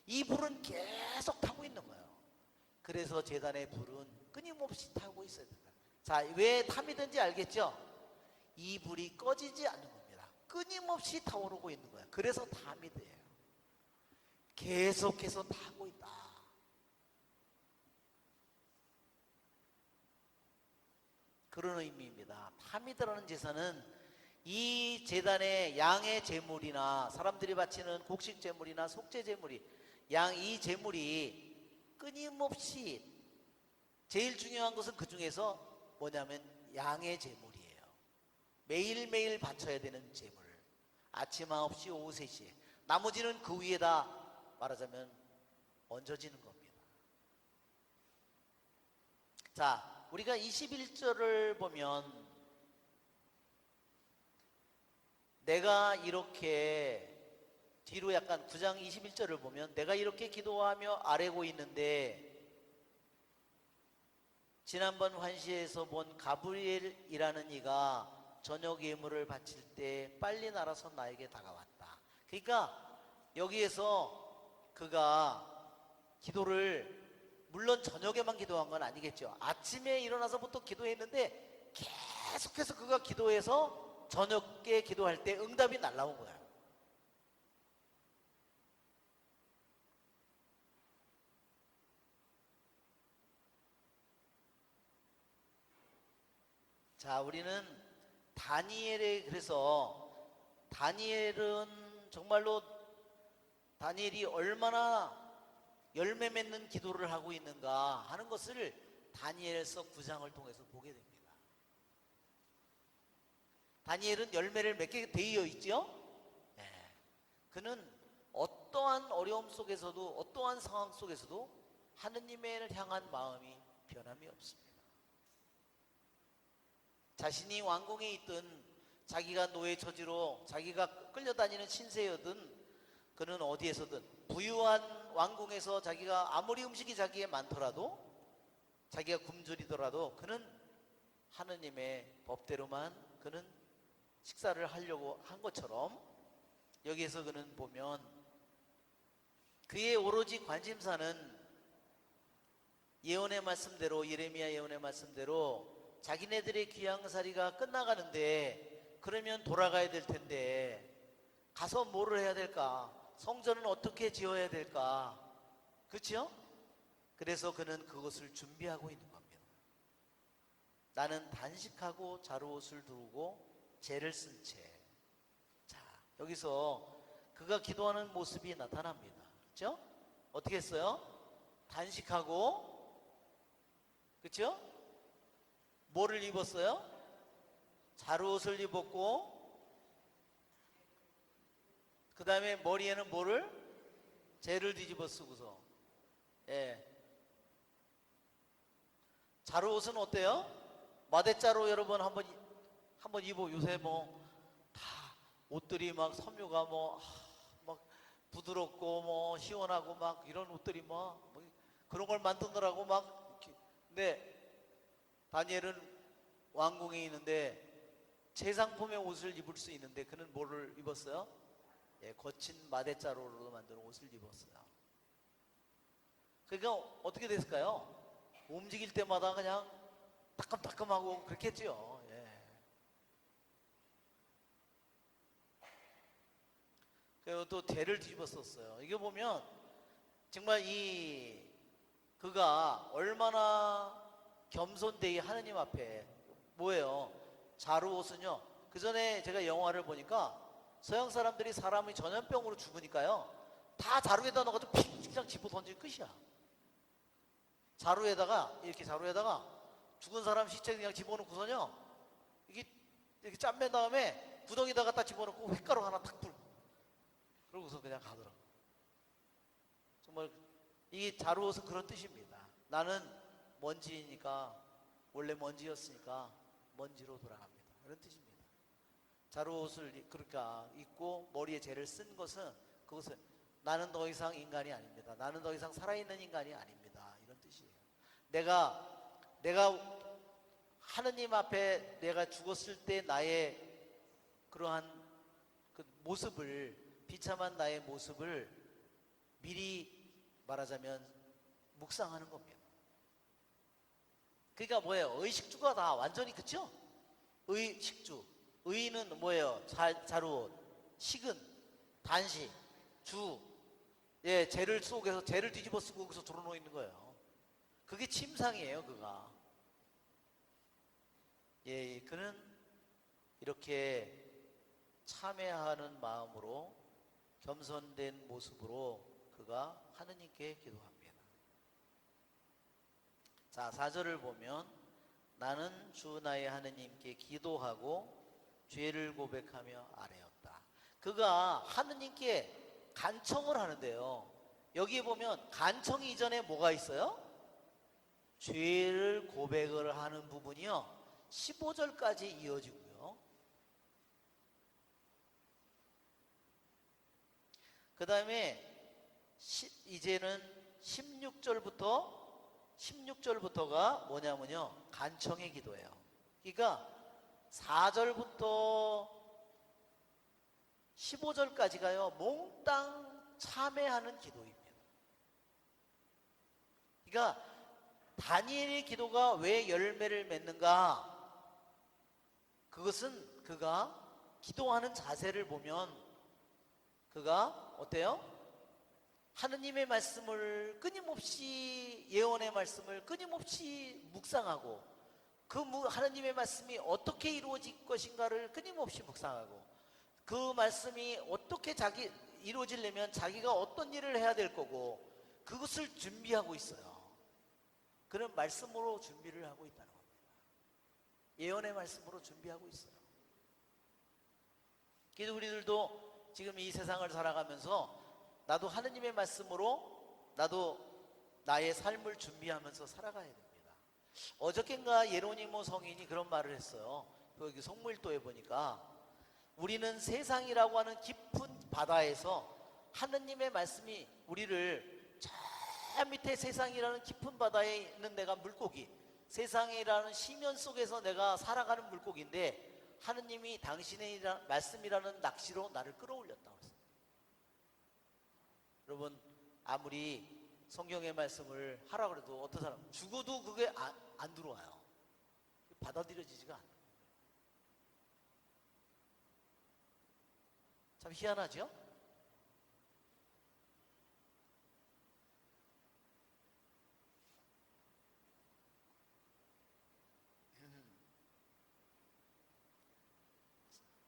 이 불은 계속 타고 있는 거예요. 그래서 제단의 불은 끊임없이 타고 있어야 된다. 자, 왜 탐이든지 알겠죠? 이 불이 꺼지지 않는 겁니다. 끊임없이 타오르고 있는 거예요. 그래서 타미드예요. 계속해서 타고 있다. 그런 의미입니다. 타미드라는 제사는 이 제단의 양의 제물이나 사람들이 바치는 곡식 제물이나 속죄 제물이, 이 제물이 끊임없이, 제일 중요한 것은 그 중에서 뭐냐면 양의 제물이에요. 매일매일 바쳐야 되는 제물. 아침 9시, 오후 3시에. 나머지는 그 위에다 말하자면 얹어지는 겁니다. 자, 우리가 21절을 보면 내가 이렇게, 뒤로 약간 9장 21절을 보면 내가 이렇게 기도하며 아뢰고 있는데 지난번 환시에서 본 가브리엘이라는 이가 저녁 예물을 바칠 때 빨리 날아서 나에게 다가왔다. 그러니까 여기에서 그가 기도를, 물론 저녁에만 기도한 건 아니겠죠. 아침에 일어나서부터 기도했는데 계속해서 그가 기도해서 저녁에 기도할 때 응답이 날라온 거야. 자, 우리는 그래서 다니엘은 정말로 다니엘이 얼마나 열매 맺는 기도를 하고 있는가 하는 것을 다니엘서 9장을 통해서 보게 됩니다. 다니엘은 열매를 맺게 되어 있죠. 네. 그는 어떠한 어려움 속에서도 어떠한 상황 속에서도 하느님을 향한 마음이 변함이 없습니다. 자신이 왕궁에 있든 자기가 노예 처지로 자기가 끌려다니는 신세여든 그는 어디에서든 부유한 왕궁에서 자기가 아무리 음식이 자기에 많더라도 자기가 굶주리더라도 그는 하느님의 법대로만 그는 식사를 하려고 한 것처럼 여기에서 그는 보면 그의 오로지 관심사는 예언의 말씀대로 예레미야 예언의 말씀대로 자기네들의 귀양살이가 끝나가는데 그러면 돌아가야 될 텐데 가서 뭐를 해야 될까? 성전은 어떻게 지어야 될까? 그렇죠? 그래서 그는 그것을 준비하고 있는 겁니다. 나는 단식하고 자루옷을 두르고 재를 쓴 채. 자, 여기서 그가 기도하는 모습이 나타납니다. 그렇죠? 어떻게 했어요? 단식하고 그렇죠? 뭐를 입었어요? 자루옷을 입었고 그 다음에 머리에는 뭐를? 재를 뒤집어 쓰고서 예. 자루옷은 어때요? 마대자루 여러분 한번 입어. 요새 뭐 다 옷들이 막 섬유가 막 부드럽고 뭐 시원하고 막 이런 옷들이 뭐 그런 걸 만드느라고 막 근데 다니엘은 왕궁에 있는데 최상품의 옷을 입을 수 있는데 그는 뭐를 입었어요? 예, 거친 마대자루로 만든 옷을 입었어요. 그러니까 어떻게 됐을까요? 움직일 때마다 그냥 따끔따끔하고 그렇겠죠. 예. 그리고 또 재를 뒤집었었어요. 이게 보면 정말 그가 얼마나 겸손되이 하느님 앞에 뭐예요? 자루옷은요. 그 전에 제가 영화를 보니까 서양 사람들이 사람이 전염병으로 죽으니까요. 다 자루에다 넣어가지고 픽 그냥 집어 던지면 끝이야. 이렇게 자루에다가 죽은 사람 시체 그냥 집어넣고서요. 이게 이렇게 짠맨 다음에 구덩이다 갖다 집어넣고 횟가루 하나 탁 불. 그러고서 그냥 가더라고. 정말 이 자루옷은 그런 뜻입니다. 나는 먼지니까 원래 먼지였으니까 먼지로 돌아갑니다. 그런 뜻입니다. 자루옷을 그러니까 입고 머리에 재를 쓴 것은 그것은 나는 더 이상 인간이 아닙니다. 나는 더 이상 살아있는 인간이 아닙니다. 이런 뜻이에요. 내가 하느님 앞에 내가 죽었을 때 나의 그러한 그 모습을 비참한 나의 모습을 미리 말하자면 묵상하는 겁니다. 그러니까 뭐예요? 의식주가 다 완전히 그쵸? 의식주. 의는 뭐예요? 자루옷, 식은, 단식, 주. 예, 재를 속에서 재를 뒤집어 쓰고 거기서 들어놓고 있는 거예요. 그게 침상이에요, 그가. 예, 그는 이렇게 참회하는 마음으로 겸손된 모습으로 그가 하느님께 기도합니다. 자, 4절을 보면 나는 주 나의 하느님께 기도하고 죄를 고백하며 아뢰었다. 그가 하느님께 간청을 하는데요. 여기에 보면 간청 이전에 뭐가 있어요? 죄를 고백을 하는 부분이요. 15절까지 이어지고요. 그 다음에 이제는 16절부터가 뭐냐면요. 간청의 기도예요. 그러니까 4절부터 15절까지가요. 몽땅 참회하는 기도입니다. 그러니까 다니엘의 기도가 왜 열매를 맺는가? 그것은 그가 기도하는 자세를 보면 그가 어때요? 하느님의 말씀을 끊임없이 예언의 말씀을 끊임없이 묵상하고 그 하느님의 말씀이 어떻게 이루어질 것인가를 끊임없이 묵상하고 그 말씀이 어떻게 이루어지려면 자기가 어떤 일을 해야 될 거고 그것을 준비하고 있어요. 그런 말씀으로 준비를 하고 있다는 겁니다. 예언의 말씀으로 준비하고 있어요. 그래서 우리들도 지금 이 세상을 살아가면서 나도 하느님의 말씀으로 나도 나의 삶을 준비하면서 살아가야 됩니다. 어저께인가 예로니모 성인이 그런 말을 했어요. 여기 성무일도에 보니까 우리는 세상이라고 하는 깊은 바다에서 하느님의 말씀이 우리를 저 밑에 세상이라는 깊은 바다에 있는 내가 물고기, 세상이라는 심연 속에서 내가 살아가는 물고기인데 하느님이 당신의 말씀이라는 낚시로 나를 끌어올렸다고 했어요. 여러분, 아무리 성경의 말씀을 하라고 해도 어떤 사람 죽어도 그게 안 들어와요. 받아들여지지가 않아요. 참 희한하죠?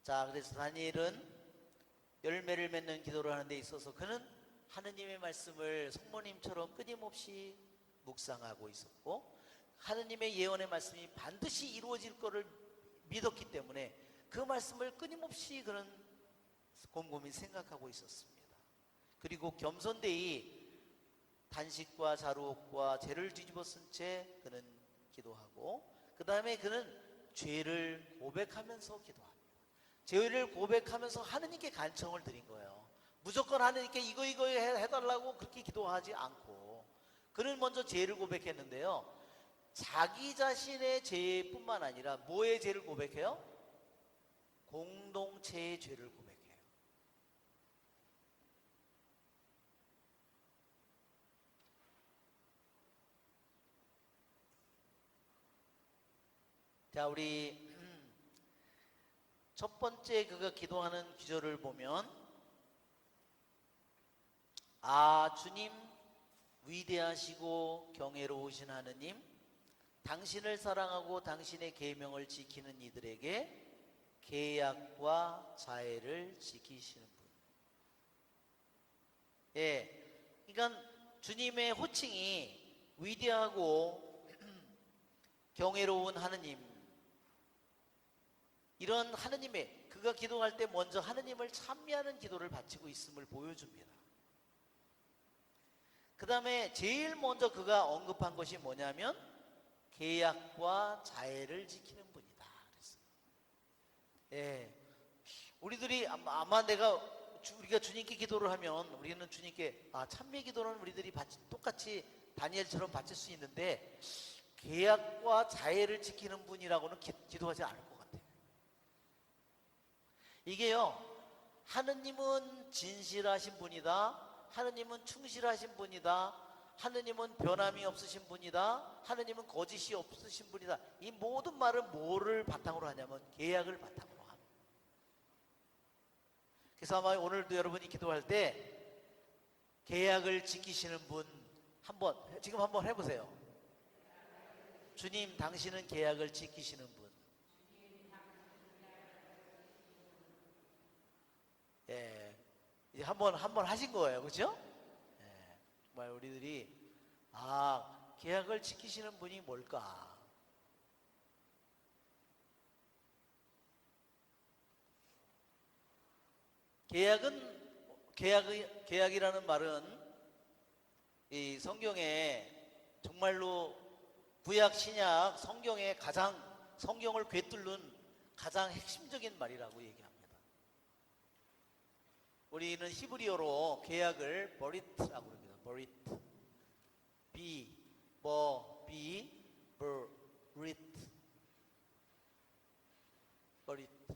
자, 그래서 다니엘은 열매를 맺는 기도를 하는 데 있어서 그는 하느님의 말씀을 성모님처럼 끊임없이 묵상하고 있었고, 하느님의 예언의 말씀이 반드시 이루어질 것을 믿었기 때문에 그 말씀을 끊임없이 그는 곰곰이 생각하고 있었습니다. 그리고 겸손되이 단식과 자루옥과 죄를 뒤집어 쓴 채 그는 기도하고, 그 다음에 그는 죄를 고백하면서 기도합니다. 죄를 고백하면서 하느님께 간청을 드린 거예요. 무조건 하느님께 이거 해달라고 그렇게 기도하지 않고 그는 먼저 죄를 고백했는데요, 자기 자신의 죄뿐만 아니라 뭐의 죄를 고백해요? 공동체의 죄를 고백해요. 자, 우리 첫 번째 그가 기도하는 기절을 보면, 주님, 위대하시고 경애로우신 하느님, 당신을 사랑하고 당신의 계명을 지키는 이들에게 계약과 자애를 지키시는 분. 예, 그러니까 주님의 호칭이 위대하고 경애로운 하느님, 이런 하느님의, 그가 기도할 때 먼저 하느님을 찬미하는 기도를 바치고 있음을 보여줍니다. 그 다음에 제일 먼저 그가 언급한 것이 뭐냐면 계약과 자애를 지키는 분이다 그랬어요. 예, 우리들이 아마 우리가 주님께 기도를 하면 우리는 주님께 찬미 기도는 우리들이 똑같이 다니엘처럼 바칠 수 있는데 계약과 자애를 지키는 분이라고는 기도하지 않을 것 같아요. 이게요, 하느님은 진실하신 분이다, 하느님은 충실하신 분이다, 하느님은 변함이 없으신 분이다, 하느님은 거짓이 없으신 분이다, 이 모든 말은 뭐를 바탕으로 하냐면 계약을 바탕으로 합니다. 그래서 아마 오늘도 여러분이 기도할 때 계약을 지키시는 분 지금 한번 해보세요. 주님, 당신은 계약을 지키시는 분. 예, 이제 한번 하신 거예요, 그렇죠? 예, 정말 우리들이 계약을 지키시는 분이 뭘까? 계약이라는 말은 이 성경에 정말로 구약 신약 성경을 꿰뚫는 가장 핵심적인 말이라고 얘기합니다. 우리는 히브리어로 계약을 버리트라고 합니다. 버리트, 버리트, 버리트.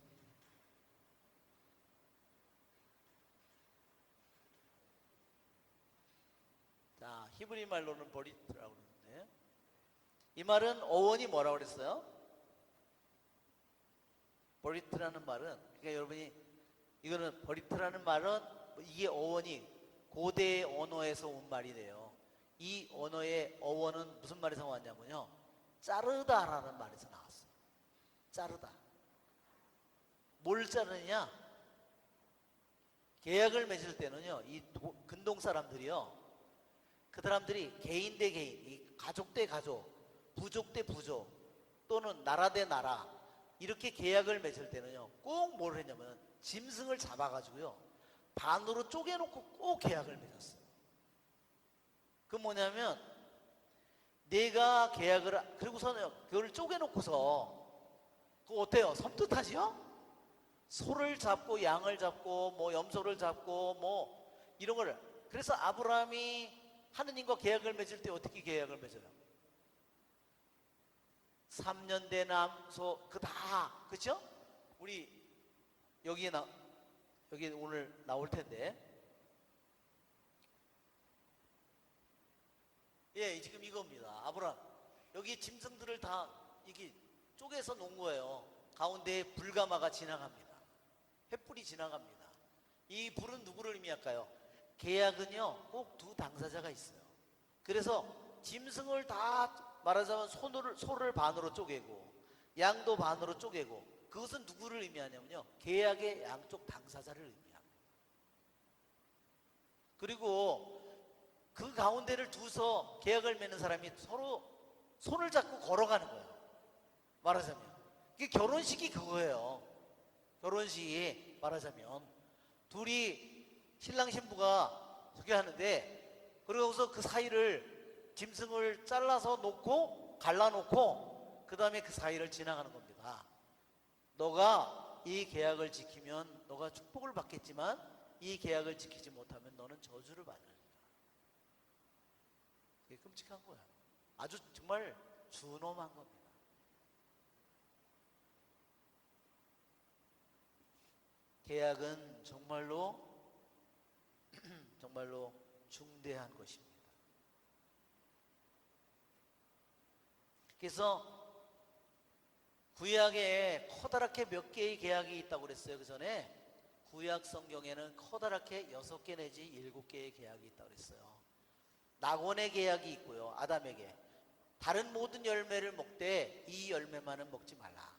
자, 히브리 말로는 버리트라고 그러는데, 이 말은 어원이 뭐라고 그랬어요? 버리트라는 말은, 그러니까 여러분이 이거는 버리트라는 말은 이게 어원이 고대 언어에서 온 말이래요. 이 언어의 어원은 무슨 말에서 왔냐면요, 자르다라는 말에서 나왔어요. 자르다. 뭘 자르느냐? 계약을 맺을 때는요, 이 근동 사람들이요, 그 사람들이 개인 대 개인, 이 가족 대 가족, 부족 대 부족, 또는 나라 대 나라, 이렇게 계약을 맺을 때는요, 꼭 뭘 했냐면 짐승을 잡아가지고요, 반으로 쪼개놓고 꼭 계약을 맺었어요. 그 뭐냐면 내가 계약을 그리고서는 그걸 쪼개놓고서 그거 어때요? 섬뜩하지요? 소를 잡고 양을 잡고 뭐 염소를 잡고 뭐 이런 거를 그래서 아브라함이 하느님과 계약을 맺을 때 어떻게 계약을 맺어요? 3년 된 암소 그 다 그죠? 우리 여기 오늘 나올 텐데 예 지금 이겁니다. 아브라함 여기 짐승들을 다 이게 쪼개서 놓은 거예요. 가운데에 불가마가 지나갑니다. 횃불이 지나갑니다. 이 불은 누구를 의미할까요? 계약은요 꼭 두 당사자가 있어요. 그래서 짐승을 다 말하자면 소를 반으로 쪼개고 양도 반으로 쪼개고 그것은 누구를 의미하냐면요 계약의 양쪽 당사자를 의미합니다. 그리고 그 가운데를 두서 계약을 맺는 사람이 서로 손을 잡고 걸어가는 거예요. 말하자면 이게 결혼식이 그거예요. 결혼식이 말하자면 둘이 신랑 신부가 저기 하는데 그러고서 그 사이를 짐승을 잘라서 놓고 갈라놓고 그 다음에 그 사이를 지나가는 겁니다. 너가 이 계약을 지키면 너가 축복을 받겠지만 이 계약을 지키지 못하면 너는 저주를 받으리라. 그게 끔찍한 거야. 아주 정말 준엄한 겁니다. 계약은 정말로 정말로 중대한 것입니다. 그래서 구약에 커다랗게 몇 개의 계약이 있다고 그랬어요. 그 전에 구약 성경에는 커다랗게 6개 내지 7개의 계약이 있다고 그랬어요. 낙원의 계약이 있고요. 아담에게 다른 모든 열매를 먹되 이 열매만은 먹지 말라.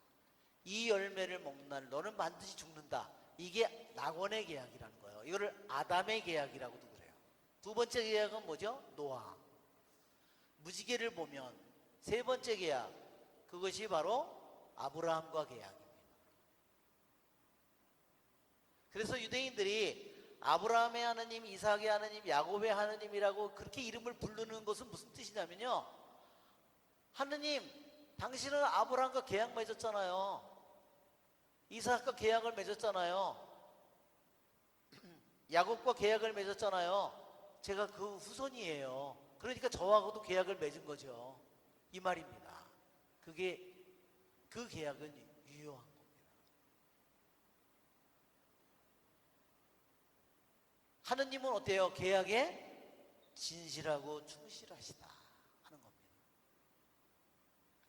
이 열매를 먹는 날 너는 반드시 죽는다. 이게 낙원의 계약이라는 거예요. 이거를 아담의 계약이라고도 그래요. 두 번째 계약은 뭐죠? 노아. 무지개를 보면 세 번째 계약 그것이 바로 아브라함과 계약입니다. 그래서 유대인들이 아브라함의 하느님, 이삭의 하느님, 야곱의 하느님이라고 그렇게 이름을 부르는 것은 무슨 뜻이냐면요 하느님 당신은 아브라함과 계약 맺었잖아요. 이삭과 계약을 맺었잖아요. 야곱과 계약을 맺었잖아요. 제가 그 후손이에요. 그러니까 저하고도 계약을 맺은 거죠. 이 말입니다. 그게 그 계약은 유효한 겁니다. 하느님은 어때요? 계약에 진실하고 충실하시다 하는 겁니다.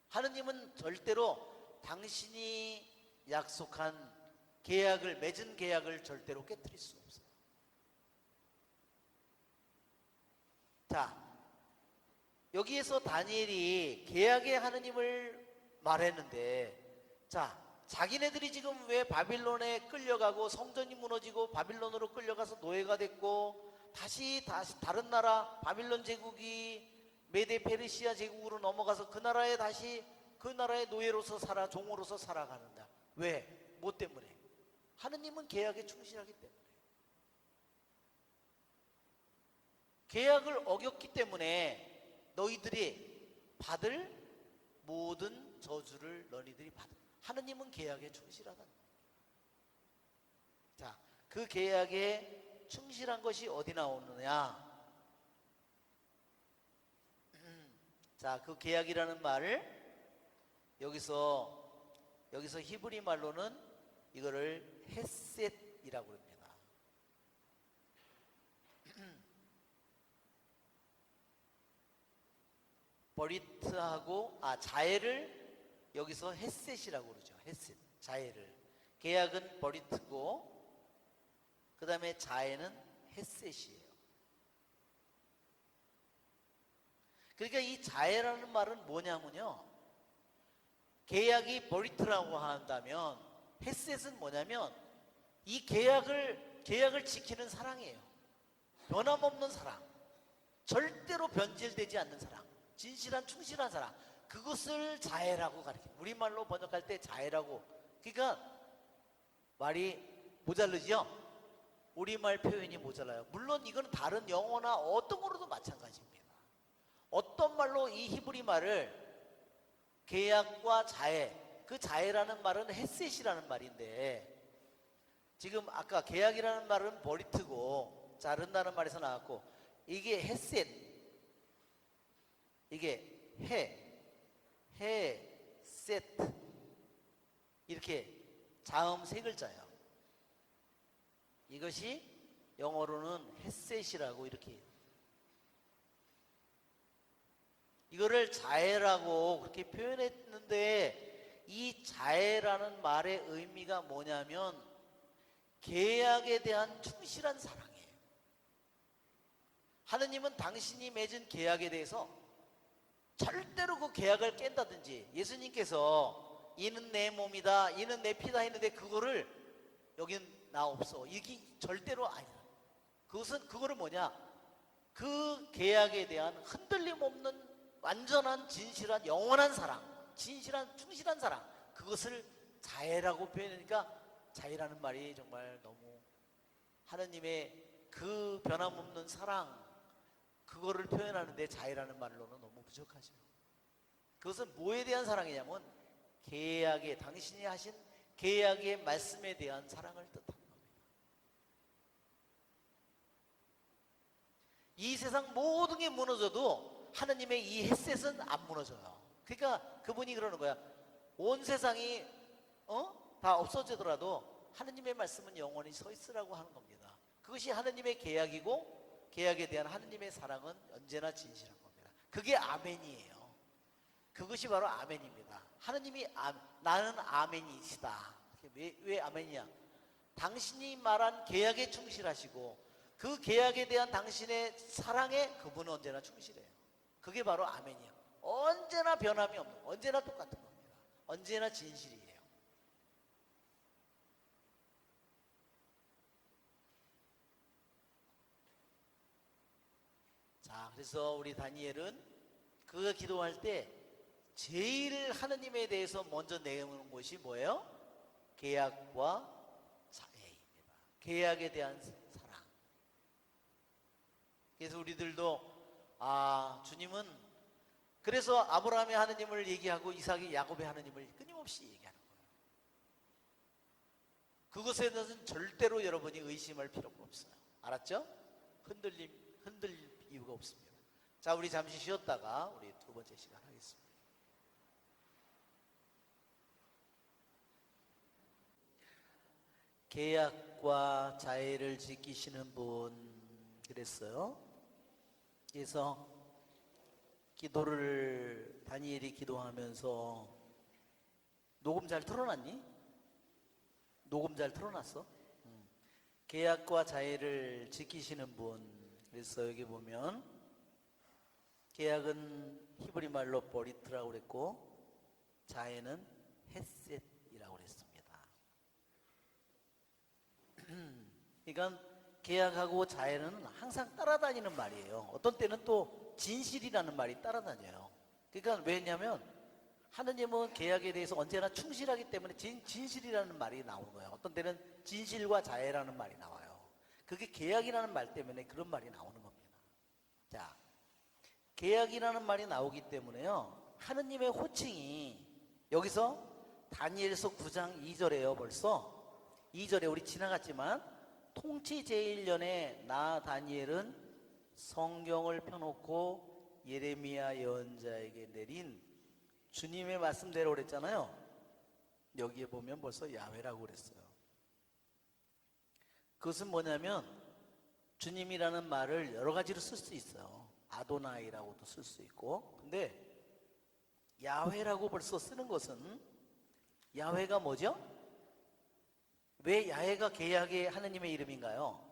하느님은 절대로 당신이 약속한 계약을 맺은 계약을 절대로 깨트릴 수 없어요. 자, 여기에서 다니엘이 계약의 하느님을 말했는데 자, 자기네들이 지금 왜 바빌론에 끌려가고 성전이 무너지고 바빌론으로 끌려가서 노예가 됐고 다시 다른 나라 바빌론 제국이 메데 페르시아 제국으로 넘어가서 그 나라에 다시 그 나라의 노예로서 종으로서 살아가는다. 왜? 뭐 때문에? 하느님은 계약에 충실하기 때문에. 계약을 어겼기 때문에 너희들이 받을 모든 저주를 너희들이 받을. 하느님은 계약에 충실하다. 자, 그 계약에 충실한 것이 어디 나오느냐? 자, 그 계약이라는 말을 여기서 히브리 말로는 이거를 헤셋이라고 합니다. 버리트하고 자해를 여기서 헤셋이라고 그러죠. 헤셋, 자해를. 계약은 버리트고 그 다음에 자해는 헤셋이에요. 그러니까 이 자해라는 말은 뭐냐면요, 계약이 버리트라고 한다면 헤셋은 뭐냐면 이 계약을 지키는 사랑이에요. 변함없는 사랑, 절대로 변질되지 않는 사랑, 진실한 충실한 사랑, 그것을 자애라고 가르쳐요. 우리말로 번역할 때 자애라고. 그러니까 말이 모자르죠. 우리말 표현이 모자라요. 물론 이건 다른 영어나 어떤 거로도 마찬가지입니다. 어떤 말로 이 히브리 말을 계약과 자애, 그 자애라는 말은 헤셋이라는 말인데, 지금 아까 계약이라는 말은 버리트고 자른다는 말에서 나왔고, 이게 헤셋, 이게 헤셋, 이렇게 자음 세 글자예요. 이것이 영어로는 헤셋이라고 이렇게, 이거를 자애라고 그렇게 표현했는데, 이 자애라는 말의 의미가 뭐냐면 계약에 대한 충실한 사랑이에요. 하느님은 당신이 맺은 계약에 대해서 절대로 그 계약을 깬다든지, 예수님께서 이는 내 몸이다, 이는 내 피다 했는데 그거를 여긴 나 없어, 이게 절대로 아니야. 그거를 뭐냐, 그 계약에 대한 흔들림 없는 완전한 진실한 영원한 사랑, 진실한 충실한 사랑, 그것을 자애라고 표현하니까, 자애라는 말이 정말 너무 하느님의 그 변함없는 사랑, 그거를 표현하는데 자애라는 말로는 너무 부족하죠. 그것은 뭐에 대한 사랑이냐면 계약에, 당신이 하신 계약의 말씀에 대한 사랑을 뜻하는 겁니다. 이 세상 모든 게 무너져도 하느님의 이 헤셋은 안 무너져요. 그러니까 그분이 그러는 거야. 온 세상이 다 없어지더라도 하느님의 말씀은 영원히 서 있으라고 하는 겁니다. 그것이 하느님의 계약이고, 계약에 대한 하느님의 사랑은 언제나 진실한 겁니다. 그게 아멘이에요. 그것이 바로 아멘입니다. 하느님이 나는 아멘이시다. 왜 아멘이야? 당신이 말한 계약에 충실하시고, 그 계약에 대한 당신의 사랑에 그분은 언제나 충실해요. 그게 바로 아멘이야. 언제나 변함이 없는, 언제나 똑같은 겁니다. 언제나 진실이에요. 자, 그래서 우리 다니엘은 그가 기도할 때 제일 하느님에 대해서 먼저 내놓는 것이 뭐예요? 계약과 자애입니다. 계약에 대한 사랑. 그래서 우리들도 주님은, 그래서 아브라함의 하느님을 얘기하고 이삭의 야곱의 하느님을 끊임없이 얘기하는 거예요. 그것에 대해서는 절대로 여러분이 의심할 필요가 없어요. 알았죠? 흔들릴 이유가 없습니다. 자, 우리 잠시 쉬었다가 우리 두 번째 시간 하겠습니다. 계약과 자애를 지키시는 분, 그랬어요. 그래서 기도를, 다니엘이 기도하면서, 녹음 잘 틀어놨니? 녹음 잘 틀어놨어? 계약과 자애를 지키시는 분. 그래서 여기 보면 계약은 히브리 말로 버리트라고 그랬고, 자애는 헤셋이라고 그랬습니다. 그러니까 계약하고 자애는 항상 따라다니는 말이에요. 어떤 때는 또 진실이라는 말이 따라다녀요. 그러니까 왜냐하면 하느님은 계약에 대해서 언제나 충실하기 때문에 진실이라는 말이 나오는 거예요. 어떤 때는 진실과 자애라는 말이 나와요. 그게 계약이라는 말 때문에 그런 말이 나오는 겁니다. 자, 계약이라는 말이 나오기 때문에요, 하느님의 호칭이 여기서 다니엘서 9장 2절에요. 벌써 2절에 우리 지나갔지만, 통치 제1년에 나 다니엘은 성경을 펴놓고 예레미야 예언자에게 내린 주님의 말씀대로 그랬잖아요. 여기에 보면 벌써 야훼라고 그랬어요. 그것은 뭐냐면 주님이라는 말을 여러 가지로 쓸 수 있어요. 아도나이라고도 쓸 수 있고. 근데 야훼라고 벌써 쓰는 것은, 야훼가 뭐죠? 왜 야훼가 계약의 하느님의 이름인가요?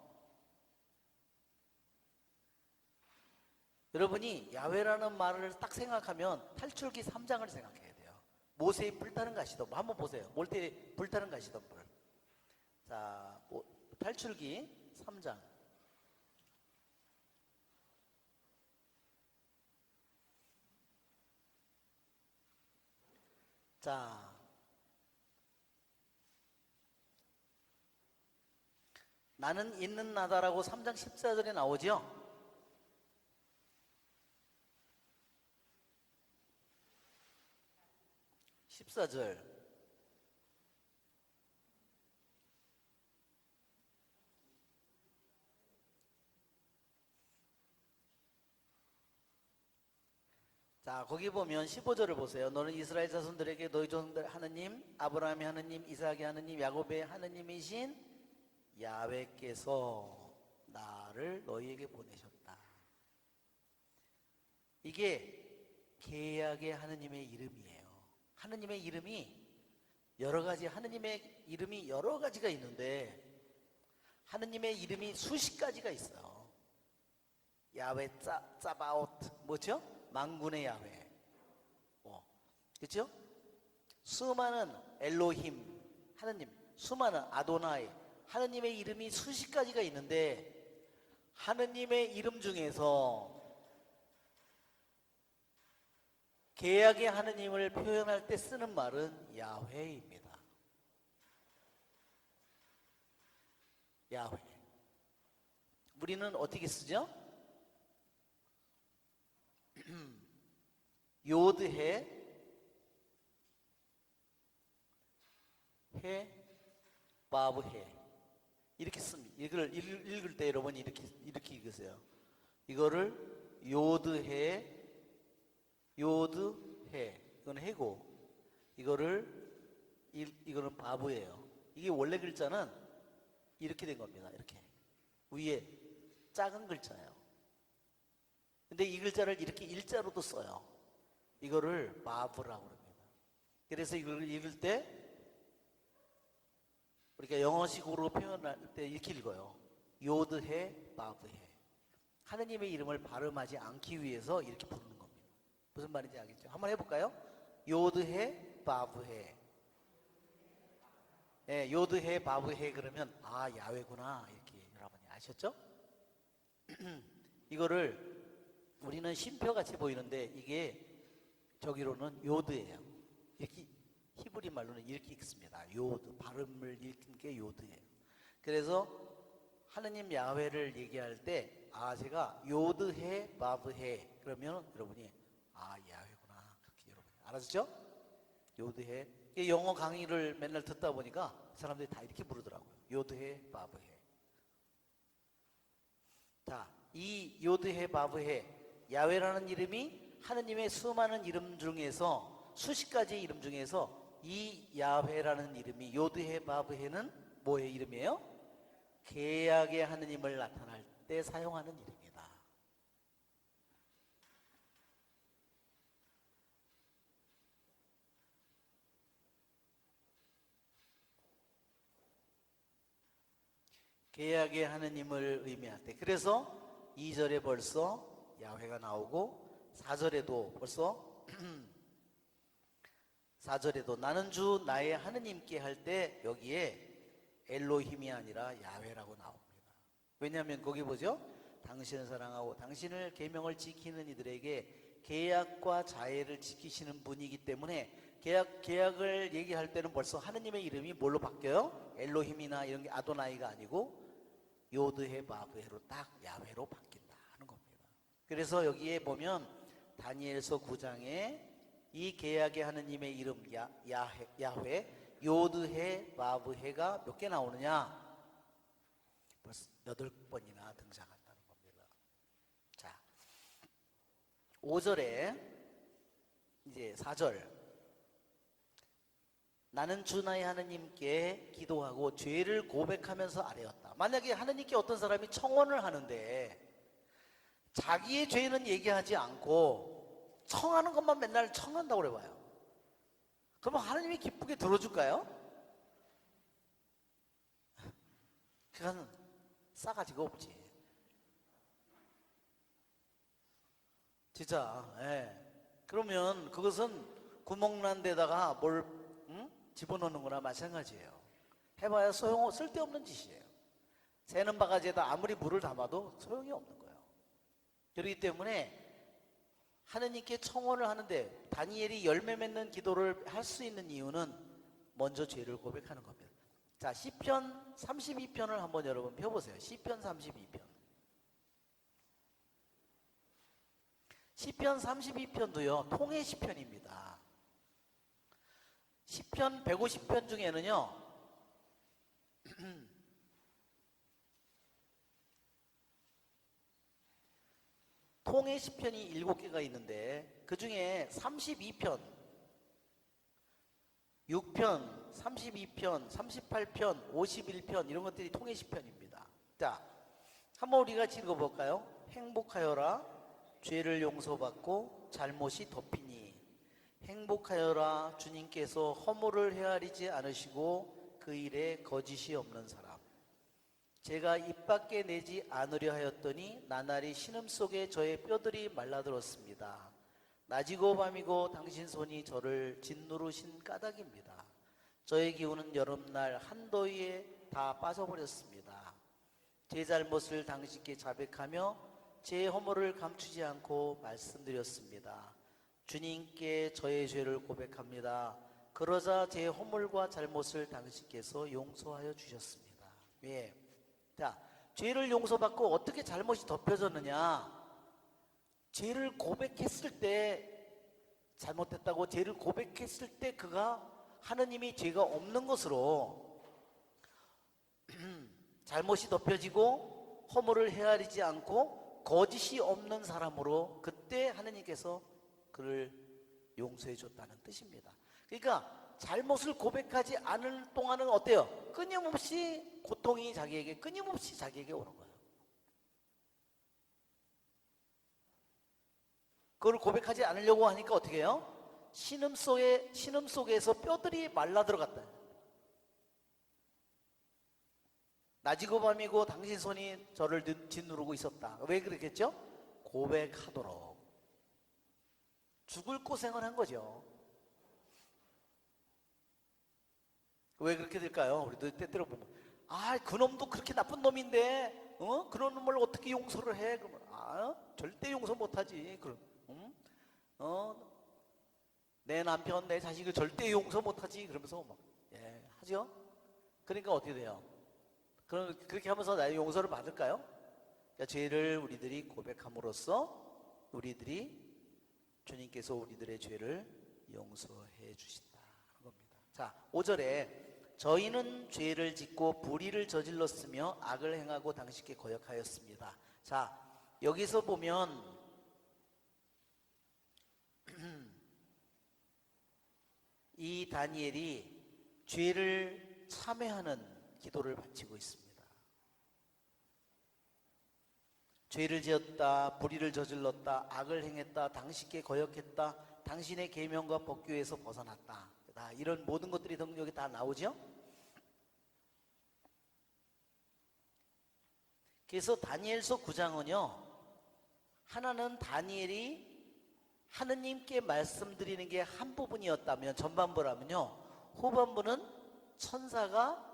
여러분이 야훼라는 말을 딱 생각하면 탈출기 3장을 생각해야 돼요. 모세의 불타는 가시덤불 한번 보세요. 몰대의 불타는 가시덤불. 자, 탈출기 3장. 자, 나는 있는 나다라고 3장 14절에 나오죠. 14절. 자, 거기 보면 15절을 보세요. 너는 이스라엘 자손들에게 너희 조상들 하느님, 아브라함의 하느님, 이삭의 하느님, 야곱의 하느님이신 야훼께서 나를 너희에게 보내셨다. 이게 계약의 하느님의 이름이에요. 하느님의 이름이 여러 가지, 하느님의 이름이 여러 가지가 있는데 하느님의 이름이 수십 가지가 있어요. 야훼 짜바오트, 뭐죠? 만군의 야훼. 그렇죠? 수많은 엘로힘, 하느님, 수많은 아도나이, 하느님의 이름이 수십 가지가 있는데 하느님의 이름 중에서 계약의 하느님을 표현할 때 쓰는 말은 야훼입니다. 야훼. 우리는 어떻게 쓰죠? 요드해, 해, 바브해 이렇게 씁니다. 이걸 읽을 때 여러분이 이렇게 읽으세요. 이거를 요드해, 이건 해고, 이거는 바브예요. 이게 원래 글자는 이렇게 된 겁니다. 이렇게 위에 작은 글자예요. 근데 이 글자를 이렇게 일자로도 써요. 이거를 바브라고 합니다. 그래서 이걸 읽을 때 우리가 영어식으로 표현할 때 이렇게 읽어요. 요드해, 바브해. 하느님의 이름을 발음하지 않기 위해서 이렇게 부르는 겁니다. 무슨 말인지 알겠죠? 한번 해볼까요? 요드해, 바브해. 네, 요드해, 바브해 그러면 아, 야훼구나 이렇게 여러분이 아셨죠? 이거를 우리는 쉼표같이 보이는데 이게 저기로는 요드예요. 이렇게 히브리 말로는 이렇게 읽습니다. 요드, 발음을 읽는 게 요드예요. 그래서 하느님 야훼를 얘기할 때 아, 제가 요드해, 바브해 그러면 여러분이 아, 야훼구나 그렇게 여러분이 알았죠? 요드해. 영어 강의를 맨날 듣다 보니까 사람들이 다 이렇게 부르더라고요. 요드해, 바브해. 자, 이 요드해, 바브해 야훼라는 이름이 하느님의 수많은 이름 중에서 수십 가지 이름 중에서 이 야훼라는 이름이 요드해 바브해는 뭐의 이름이에요? 계약의 하느님을 나타날 때 사용하는 이름이다. 계약의 하느님을 의미할 때 그래서 2절에 벌써 야훼가 나오고 4절에도 벌써 4절에도 나는 주 나의 하느님께 할 때 여기에 엘로힘이 아니라 야훼라고 나옵니다. 왜냐하면 거기 보죠. 당신을 사랑하고 당신을 계명을 지키는 이들에게 계약과 자애를 지키시는 분이기 때문에 계약을 얘기할 때는 벌써 하느님의 이름이 뭘로 바뀌어요? 엘로힘이나 이런 게 아도나이가 아니고 요드해 바브해로 딱 야훼로 바뀐다 하는 겁니다. 그래서 여기에 보면 다니엘서 9장에 이 계약의 하느님의 이름 야훼, 요드해, 바브해가 몇 개 나오느냐? 벌써 8번이나 등장한다는 겁니다. 자, 5절에 이제 4절 나는 주 나의 하느님께 기도하고 죄를 고백하면서 아뢰었다. 만약에 하느님께 어떤 사람이 청원을 하는데 자기의 죄는 얘기하지 않고 청하는 것만 맨날 청한다고 그래봐요. 그러면 하느님이 기쁘게 들어줄까요? 그건 싸가지가 없지. 진짜. 그러면 그것은 구멍난 데다가 뭘 집어넣는 거나 마찬가지예요. 해봐야 쓸데없는 짓이에요. 새는 바가지에다 아무리 물을 담아도 소용이 없는 거예요. 그렇기 때문에 하느님께 청원을 하는데 다니엘이 열매 맺는 기도를 할 수 있는 이유는 먼저 죄를 고백하는 겁니다. 자, 시편 32편을 한번 여러분 펴보세요. 시편 32편. 시편 32편도요, 통해 시편입니다. 시편 150편 중에는요, 통해 시편이 7개가 있는데 그 중에 32편, 6편, 32편, 38편, 51편 이런 것들이 통해 시편입니다. 자, 한번 우리가 읽어볼까요? 행복하여라 죄를 용서받고 잘못이 덮이니, 행복하여라 주님께서 허물을 헤아리지 않으시고 그 일에 거짓이 없는 사람. 제가 입 밖에 내지 않으려 하였더니 나날이 신음속에 저의 뼈들이 말라들었습니다. 낮이고 밤이고 당신 손이 저를 짓누르신 까닭입니다. 저의 기운은 여름날 한더위에 다 빠져버렸습니다. 제 잘못을 당신께 자백하며 제 허물을 감추지 않고 말씀드렸습니다. 주님께 저의 죄를 고백합니다. 그러자 제 허물과 잘못을 당신께서 용서하여 주셨습니다. 예. 자, 죄를 용서받고 어떻게 잘못이 덮여졌느냐? 죄를 고백했을 때, 잘못했다고 죄를 고백했을 때 그가 하느님이 죄가 없는 것으로 잘못이 덮여지고 허물을 헤아리지 않고 거짓이 없는 사람으로 그때 하느님께서 그를 용서해 줬다는 뜻입니다. 그러니까 잘못을 고백하지 않을 동안은 어때요? 끊임없이 고통이 자기에게 끊임없이 자기에게 오는 거예요. 그걸 고백하지 않으려고 하니까 어떻게 해요? 신음 속에서 뼈들이 말라 들어갔다. 낮이고 밤이고 당신 손이 저를 짓누르고 있었다. 왜 그랬겠죠? 고백하도록. 죽을 고생을 한 거죠. 왜 그렇게 될까요? 우리도 때때로 보면, 아, 그놈도 그렇게 나쁜 놈인데, 그런 놈을 어떻게 용서를 해? 그러면, 절대 용서 못하지. 그럼, 내 남편, 내 자식을 절대 용서 못하지. 그러면서 막, 예, 하죠? 그러니까 어떻게 돼요? 그럼 그렇게 하면서 나의 용서를 받을까요? 그러니까 죄를 우리들이 고백함으로써 주님께서 우리들의 죄를 용서해 주신다는 겁니다. 자, 5절에 저희는 죄를 짓고 불의를 저질렀으며 악을 행하고 당신께 거역하였습니다. 자, 여기서 보면 이 다니엘이 죄를 참회하는 기도를 바치고 있습니다. 죄를 지었다, 불의를 저질렀다, 악을 행했다, 당신께 거역했다, 당신의 계명과 법규에서 벗어났다. 이런 모든 것들이 여기 다 나오죠? 그래서 다니엘서 9장은요, 하나는 다니엘이 하느님께 말씀드리는 게 한 부분이었다면, 전반부라면요, 후반부는 천사가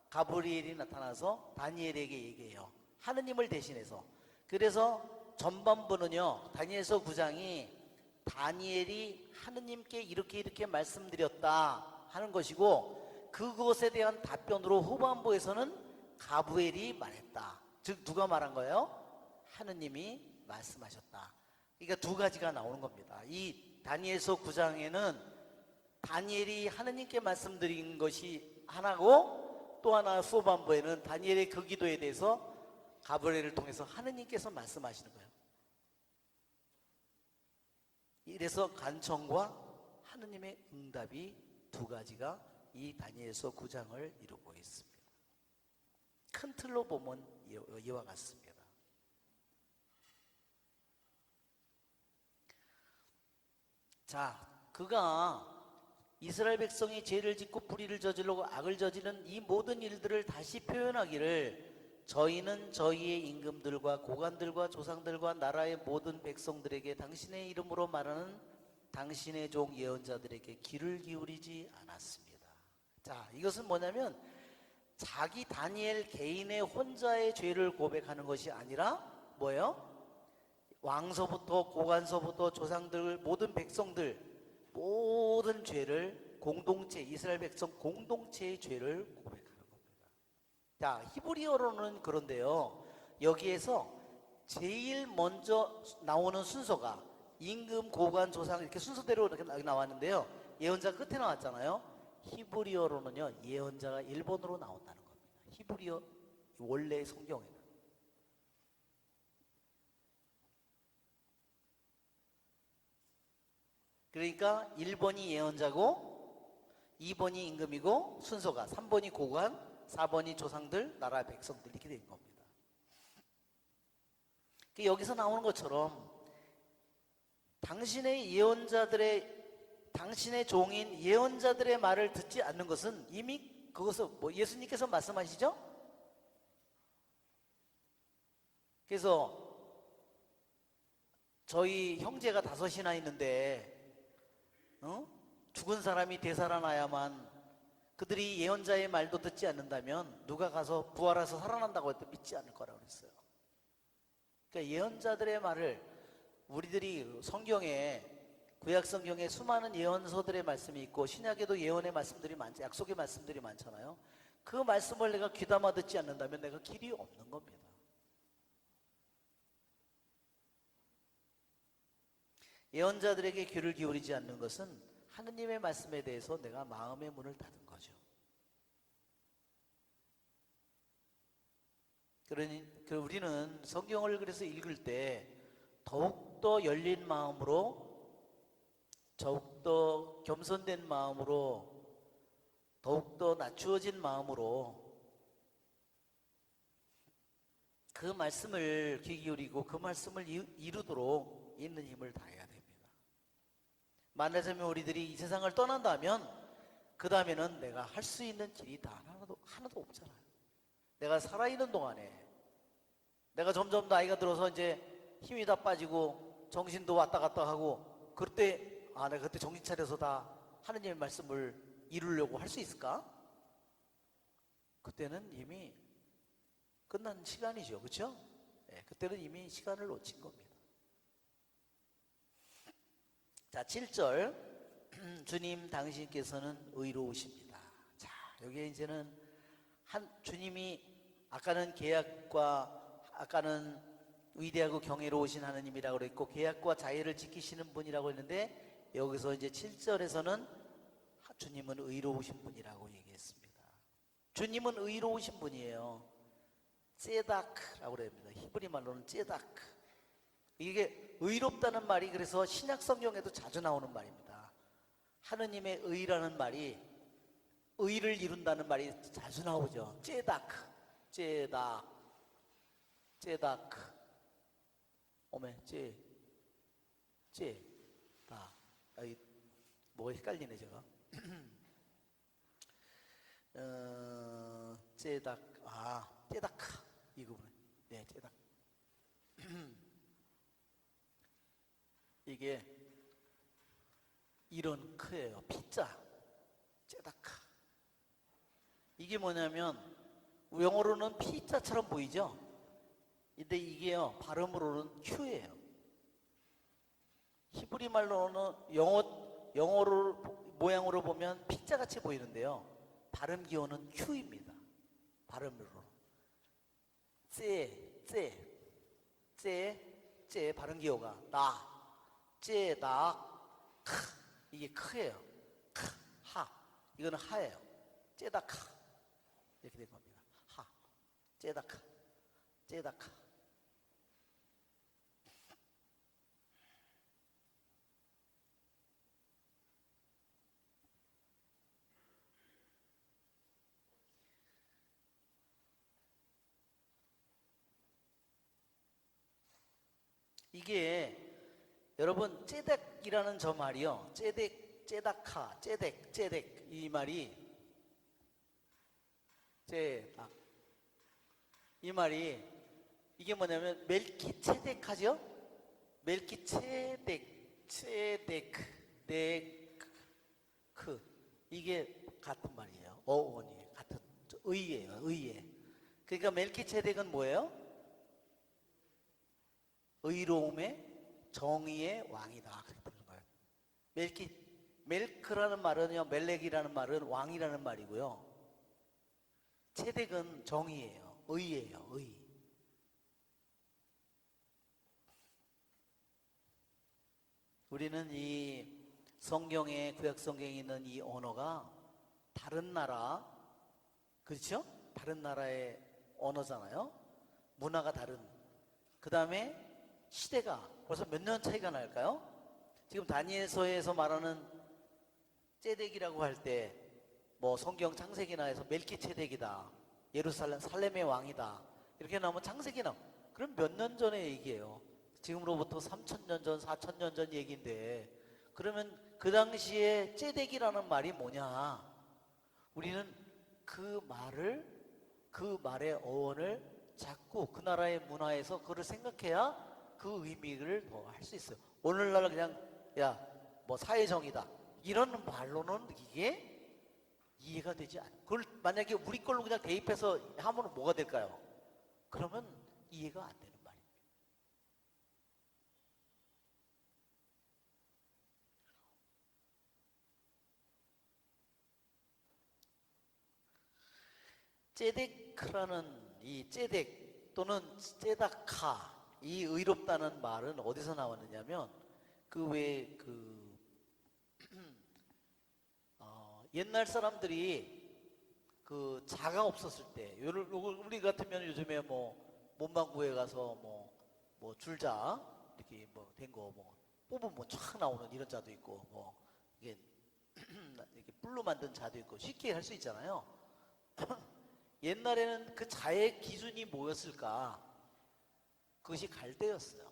가브리엘이 나타나서 다니엘에게 얘기해요. 하느님을 대신해서. 그래서 전반부는요, 다니엘서 9장이 다니엘이 하느님께 이렇게 말씀드렸다 하는 것이고, 그것에 대한 답변으로 후반부에서는 가브리엘이 말했다. 즉 누가 말한 거예요? 하느님이 말씀하셨다. 그러니까 두 가지가 나오는 겁니다. 이 다니엘서 9장에는 다니엘이 하느님께 말씀드린 것이 하나고, 또 하나 후반부에는 다니엘의 그 기도에 대해서 가브리엘을 통해서 하느님께서 말씀하시는 거예요. 이래서 간청과 하느님의 응답이 두 가지가 이 다니엘서 9장을 이루고 있습니다. 큰 틀로 보면 이와 같습니다. 자, 그가 이스라엘 백성이 죄를 짓고 불의를 저지르고 악을 저지른 이 모든 일들을 다시 표현하기를, 저희는 저희의 임금들과 고관들과 조상들과 나라의 모든 백성들에게 당신의 이름으로 말하는 당신의 종 예언자들에게 귀를 기울이지 않았습니다. 자, 이것은 뭐냐면 자기 다니엘 개인의 혼자의 죄를 고백하는 것이 아니라 뭐예요? 왕서부터 고관서부터 조상들, 모든 백성들, 모든 죄를 공동체, 이스라엘 백성 공동체의 죄를 고백하는 겁니다. 자, 히브리어로는 그런데요. 여기에서 제일 먼저 나오는 순서가 임금, 고관, 조상 이렇게 순서대로 이렇게 나왔는데요. 예언자 끝에 나왔잖아요. 히브리어로는요, 예언자가 1번으로 나온다는 겁니다. 히브리어 원래 성경에는. 그러니까 1번이 예언자고 2번이 임금이고 순서가 3번이 고관, 4번이 조상들, 나라 백성들 이렇게 된 겁니다. 여기서 나오는 것처럼 당신의 종인 예언자들의 말을 듣지 않는 것은 이미 그것을 예수님께서 말씀하시죠? 그래서 저희 형제가 5이나 있는데 죽은 사람이 되살아나야만, 그들이 예언자의 말도 듣지 않는다면 누가 가서 부활해서 살아난다고 해도 믿지 않을 거라고 그랬어요. 그러니까 예언자들의 말을 우리들이 성경에, 구약 성경에 수많은 예언서들의 말씀이 있고 신약에도 예언의 말씀들이 많죠. 약속의 말씀들이 많잖아요. 그 말씀을 내가 귀담아 듣지 않는다면 내가 길이 없는 겁니다. 예언자들에게 귀를 기울이지 않는 것은 하느님의 말씀에 대해서 내가 마음의 문을 닫은 거죠. 그러니 우리는 성경을 그래서 읽을 때 더욱더 열린 마음으로, 더욱더 겸손된 마음으로, 더욱더 낮추어진 마음으로 그 말씀을 귀 기울이고 그 말씀을 이루도록 있는 힘을 다해야 됩니다. 만나자면 우리들이 이 세상을 떠난다면 그 다음에는 내가 할 수 있는 길이 다 하나도 없잖아요. 내가 살아있는 동안에, 내가 점점 나이가 들어서 이제 힘이 다 빠지고 정신도 왔다 갔다 하고, 그럴 때 내가 그때 정신 차려서 다 하느님의 말씀을 이루려고 할 수 있을까? 그때는 이미 끝난 시간이죠. 그렇죠? 네, 그때는 이미 시간을 놓친 겁니다. 자, 7절. 주님 당신께서는 의로우십니다. 자, 여기에 이제는 주님이 아까는 아까는 위대하고 경이로우신 하느님이라고 그랬고 계약과 자의를 지키시는 분이라고 했는데, 여기서 이제 7절에서는 주님은 의로우신 분이라고 얘기했습니다. 주님은 의로우신 분이에요. ጼ다크라고 그럽니다. 히브리 말로는 ጼ다크. 이게 의롭다는 말이 그래서 신약 성경에도 자주 나오는 말입니다. 하느님의 의라는 말이, 의를 이룬다는 말이 자주 나오죠. ጼ다크, ጼ다크. 오메, 다. 뭐 헷갈리네 제가. ጼ다크 이 부분. 네, ጼ다크. 이게 이런 크예요. 피자, ጼ다크. 이게 뭐냐면 영어로는 피자처럼 보이죠? 근데 이게요, 발음으로는 Q예요. 히브리 말로는 영어로 모양으로 보면 피자같이 보이는데요, 발음 기호는 Q입니다. 발음으로. 째 발음 기호가 크. 이게 크예요. 하. 이거는 하예요. 째다크. 이렇게 된 겁니다. 하. 째다크. 이게 여러분, 째덱이라는 저 말이요, 째다카, 째덱 이 말이, 이 말이 이게 뭐냐면 멜키체덱하죠? melkisedek, 이게 같은 말이에요. 어원이 같은, 의예요, 의예. 그러니까 멜키체덱은 뭐예요? 의로움의, 정의의 왕이다. 그런 거예요. 멜크라는 말은요, 멜렉이라는 말은 왕이라는 말이고요. 채덱은 정의예요. 의예요. 의. 우리는 이 성경에, 구약 성경에 있는 이 언어가 다른 나라, 그렇죠? 다른 나라의 언어잖아요. 문화가 다른. 그 다음에 시대가 벌써 몇 년 차이가 날까요? 지금 다니엘서에서 말하는 ጼ덱이라고 할 때 뭐 성경 창세기나 해서 멜키ጼ덱이다, 예루살렘 살렘의 왕이다, 이렇게 나오면 창세기 나오면, 그럼 몇 년 전의 얘기예요. 지금으로부터 3,000년 전, 4,000년 전 얘기인데, 그러면 그 당시에 ጼ덱이라는 말이 뭐냐? 우리는 그 말의 어원을 자꾸 그 나라의 문화에서 그걸 생각해야 그 의미를 더 할 수 있어요. 오늘날 그냥 야 뭐 사회정의다 이런 말로는 이게 이해가 되지 않아요. 그걸 만약에 우리 걸로 그냥 대입해서 하면 뭐가 될까요? 그러면 이해가 안 되는 말입니다. ጼ데크라는 이 ጼ덱 또는 ጼ다카, 이 의롭다는 말은 어디서 나왔느냐면 그 외에 옛날 사람들이 그 자가 없었을 때, 우리 같으면 요즘에 뭐 문방구에 가서 뭐 줄자 이렇게 뭐 된 거 뭐 뽑으면 뭐 촥 나오는 이런 자도 있고, 뭐 이게 이렇게 뿔로 만든 자도 있고 쉽게 할 수 있잖아요. 옛날에는 그 자의 기준이 뭐였을까? 그것이 갈대였어요.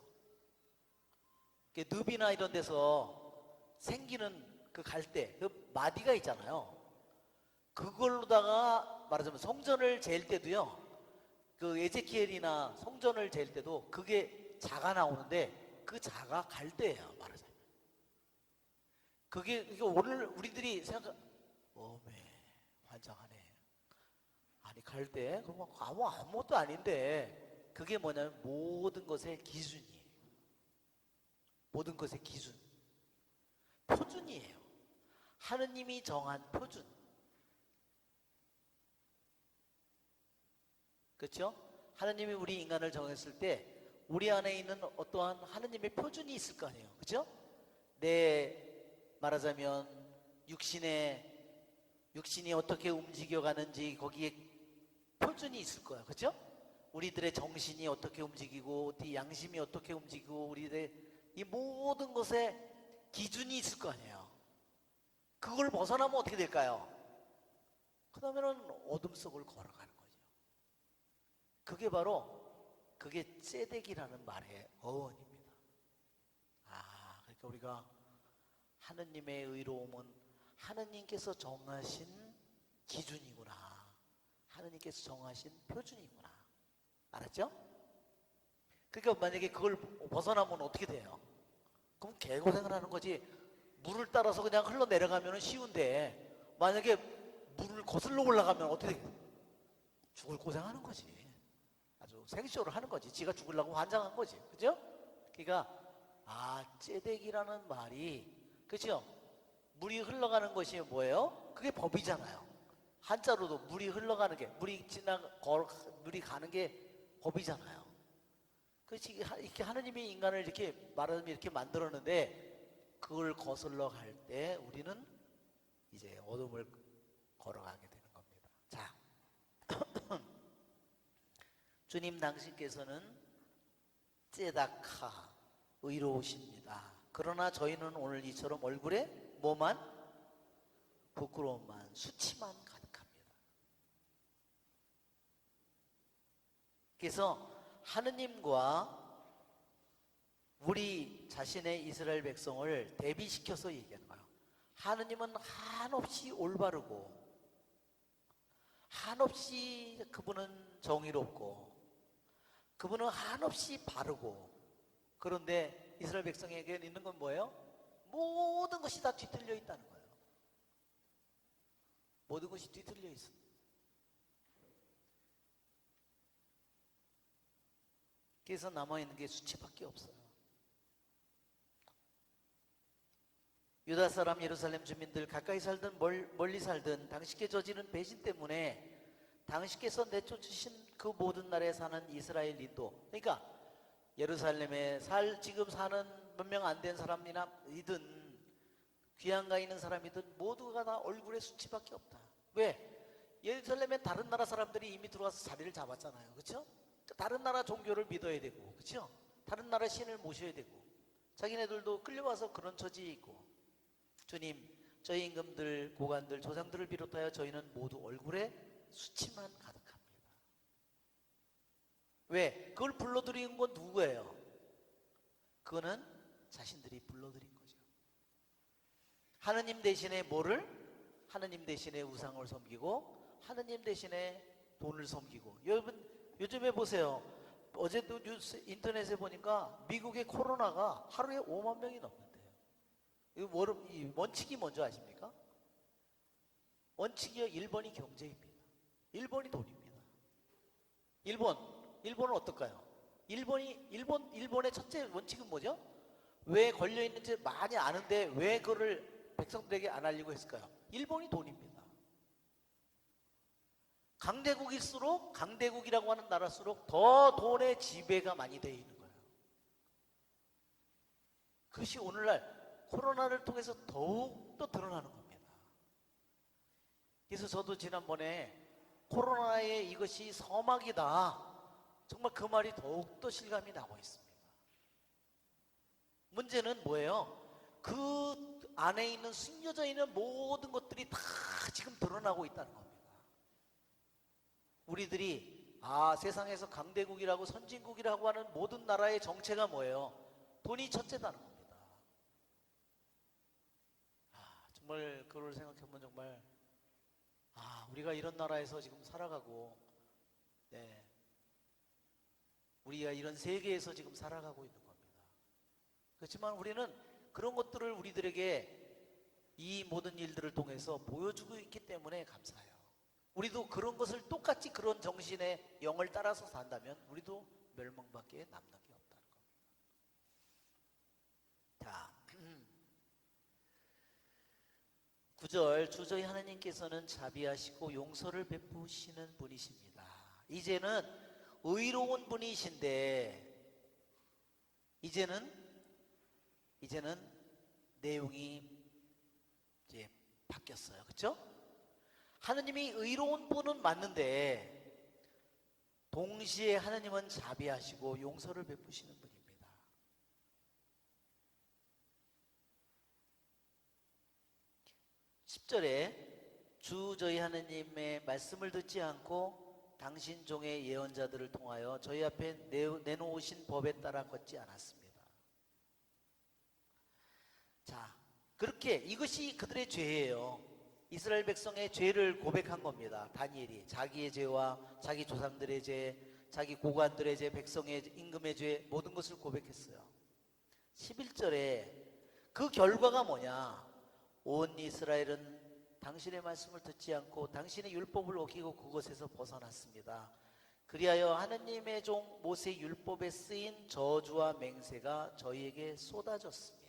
늪이나 이런 데서 생기는 그 갈대, 그 마디가 있잖아요. 그걸로다가 말하자면 성전을 잴 때도요, 그 에제키엘이나 성전을 잴 때도 그게 자가 나오는데 그 자가 갈대예요, 말하자면. 그게 오늘 우리들이 생각, 어메 환장하네. 아니 갈대? 그럼 아무것도 아닌데, 그게 뭐냐면 모든 것의 기준이에요. 모든 것의 기준. 표준이에요. 하느님이 정한 표준. 그렇죠? 하느님이 우리 인간을 정했을 때 우리 안에 있는 어떠한 하느님의 표준이 있을 거 아니에요. 그렇죠? 내 말하자면 육신이 어떻게 움직여가는지 거기에 표준이 있을 거야. 그렇죠? 우리들의 정신이 어떻게 움직이고, 우리 양심이 어떻게 움직이고, 우리들의 이 모든 것에 기준이 있을 거 아니에요. 그걸 벗어나면 어떻게 될까요? 그 다음에는 어둠 속을 걸어가는 거죠. 그게 ጼ덱이라는 말의 어원입니다. 그러니까 우리가 하느님의 의로움은 하느님께서 정하신 기준이구나. 하느님께서 정하신 표준이구나. 알았죠? 그러니까 만약에 그걸 벗어나면 어떻게 돼요? 그럼 개고생을 하는 거지. 물을 따라서 그냥 흘러내려가면 쉬운데, 만약에 물을 거슬러 올라가면 어떻게 돼? 죽을 고생하는 거지. 아주 생쇼를 하는 거지. 지가 죽으려고 환장한 거지. 그죠? 그러니까 ጼ덱이라는 말이, 그죠? 물이 흘러가는 것이 뭐예요? 그게 법이잖아요. 한자로도 물이 흘러가는 게, 물이 가는 게 법이잖아요. 그렇지. 이렇게 하느님이 인간을 이렇게 말하자면 이렇게 만들었는데, 그걸 거슬러 갈 때 우리는 이제 어둠을 걸어가게 되는 겁니다. 자, 주님 당신께서는 ጼ다카, 의로우십니다. 그러나 저희는 오늘 이처럼 얼굴에 뭐만? 부끄러움만, 수치만 가득합니다. 그래서 하느님과 우리 자신의 이스라엘 백성을 대비시켜서 얘기하는 거예요. 하느님은 한없이 올바르고, 한없이 그분은 정의롭고, 그분은 한없이 바르고, 그런데 이스라엘 백성에게 있는 건 뭐예요? 모든 것이 다 뒤틀려 있다는 거예요. 모든 것이 뒤틀려 있습니다. 그래서 남아있는 게 수치밖에 없어요. 유다 사람, 예루살렘 주민들, 가까이 살든 멀리 살든 당신께 저지른 배신 때문에 당신께서 내쫓으신 그 모든 나라에 사는 이스라엘인도, 그러니까 예루살렘에 지금 사는 몇 명 안 된 사람이든 귀양가 있는 사람이든 모두가 다 얼굴에 수치밖에 없다. 왜? 예루살렘에 다른 나라 사람들이 이미 들어와서 자리를 잡았잖아요. 그렇죠? 다른 나라 종교를 믿어야 되고, 그렇죠? 다른 나라 신을 모셔야 되고, 자기네들도 끌려와서 그런 처지에 있고, 주님, 저희 임금들, 고관들, 조상들을 비롯하여 저희는 모두 얼굴에 수치만 가득합니다. 왜? 그걸 불러들인 건 누구예요? 그거는 자신들이 불러들인 거죠. 하느님 대신에 뭐를? 하느님 대신에 우상을 섬기고, 하느님 대신에 돈을 섬기고. 여러분 요즘에 보세요. 어제도 뉴스 인터넷에 보니까 미국의 코로나가 하루에 5만 명이 넘는데요. 이 원칙이 뭔지 아십니까? 원칙이요. 1번이 경제입니다. 1번이 돈입니다. 일본은 어떨까요? 일본의 첫째 원칙은 뭐죠? 왜 걸려있는지 많이 아는데 왜 그거를 백성들에게 안 알리고 했을까요? 일본이 돈입니다. 강대국일수록, 강대국이라고 하는 나라일수록 더 돈의 지배가 많이 되어 있는 거예요. 그것이 오늘날 코로나를 통해서 더욱 더 드러나는 겁니다. 그래서 저도 지난번에 코로나의 이것이 서막이다, 정말 그 말이 더욱더 실감이 나고 있습니다. 문제는 뭐예요? 그 안에 있는 숨겨져 있는 모든 것들이 다 지금 드러나고 있다는 겁니다. 우리들이 세상에서 강대국이라고 선진국이라고 하는 모든 나라의 정체가 뭐예요? 돈이 첫째다는 겁니다. 정말 그걸 생각해보면 정말 우리가 이런 나라에서 지금 살아가고, 네, 우리가 이런 세계에서 지금 살아가고 있는 겁니다. 그렇지만 우리는 그런 것들을 우리들에게 이 모든 일들을 통해서 보여주고 있기 때문에 감사해요. 우리도 그런 것을 똑같이 그런 정신의 영을 따라서 산다면 우리도 멸망밖에 남는 게 없다는 겁니다. 자, 9절, 주 저희 하나님께서는 자비하시고 용서를 베푸시는 분이십니다. 이제는 의로운 분이신데, 이제는 내용이 이제 바뀌었어요. 그렇죠? 하느님이 의로운 분은 맞는데 동시에 하느님은 자비하시고 용서를 베푸시는 분입니다. 10절에 주 저희 하느님의 말씀을 듣지 않고 당신 종의 예언자들을 통하여 저희 앞에 내놓으신 법에 따라 걷지 않았습니다. 자, 그렇게 이것이 그들의 죄예요. 이스라엘 백성의 죄를 고백한 겁니다. 다니엘이 자기의 죄와 자기 조상들의 죄, 자기 고관들의 죄, 백성의 임금의 죄, 모든 것을 고백했어요. 11절에 그 결과가 뭐냐? 온 이스라엘은 당신의 말씀을 듣지 않고 당신의 율법을 어기고 그것에서 벗어났습니다. 그리하여 하느님의 종 모세의 율법에 쓰인 저주와 맹세가 저희에게 쏟아졌습니다.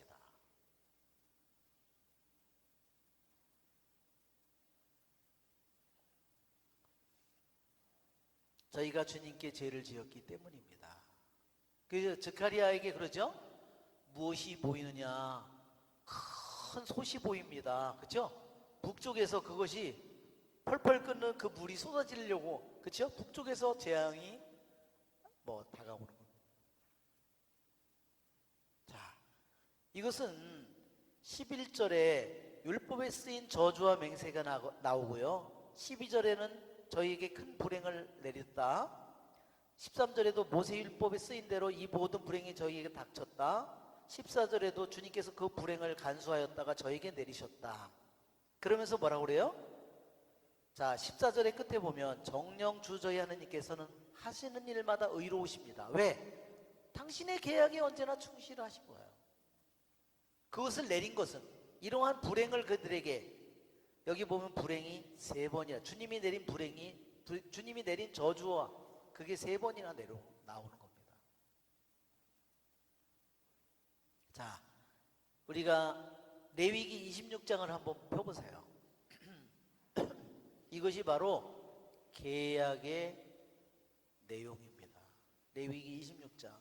저희가 주님께 죄를 지었기 때문입니다. 그래서 스가랴에게 그러죠? 무엇이 보이느냐? 큰 솥이 보입니다. 그렇죠? 북쪽에서 그것이 펄펄 끓는 그 물이 쏟아지려고, 그렇죠? 북쪽에서 재앙이 다가오는 겁니다. 자, 이것은 11절에 율법에 쓰인 저주와 맹세가 나오고요. 12절에는 저희에게 큰 불행을 내렸다. 13절에도 모세율법에 쓰인 대로 이 모든 불행이 저희에게 닥쳤다. 14절에도 주님께서 그 불행을 간수하였다가 저에게 내리셨다. 그러면서 뭐라고 그래요? 자, 14절의 끝에 보면 정령 주 저희 하느님께서는 하시는 일마다 의로우십니다. 왜? 당신의 계약에 언제나 충실하신 거예요. 그것을 내린 것은 이러한 불행을 그들에게, 여기 보면 불행이 3번이야. 주님이 내린 저주와 그게 3번이나 나오는 겁니다. 자, 우리가 레위기 26장을 한번 펴보세요. 이것이 바로 계약의 내용입니다. 레위기 26장.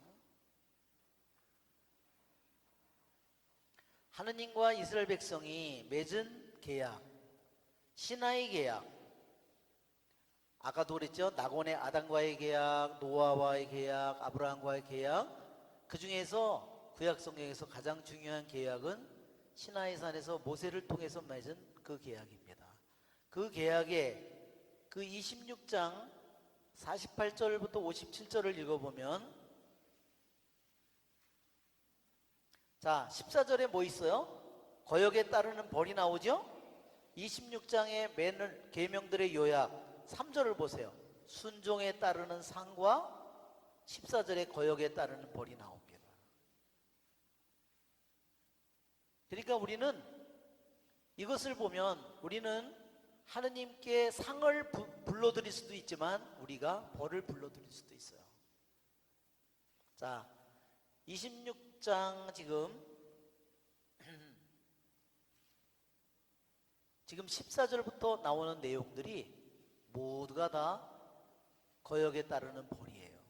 하느님과 이스라엘 백성이 맺은 계약, 시나이 계약. 아까도 그랬죠. 낙원의 아담과의 계약, 노아와의 계약, 아브라함과의 계약. 그 중에서 구약 성경에서 가장 중요한 계약은 시나이 산에서 모세를 통해서 맺은 그 계약입니다. 그 계약에 그 26장 48절부터 57절을 읽어보면, 자 14절에 뭐 있어요? 거역에 따르는 벌이 나오죠. 26장의 맨 계명들의 요약 3절을 보세요. 순종에 따르는 상과 14절에 거역에 따르는 벌이 나옵니다. 그러니까 우리는 이것을 보면 우리는 하느님께 상을 불러드릴 수도 있지만 우리가 벌을 불러드릴 수도 있어요. 자 26장 지금 14절부터 나오는 내용들이 모두가 다 거역에 따르는 벌이에요.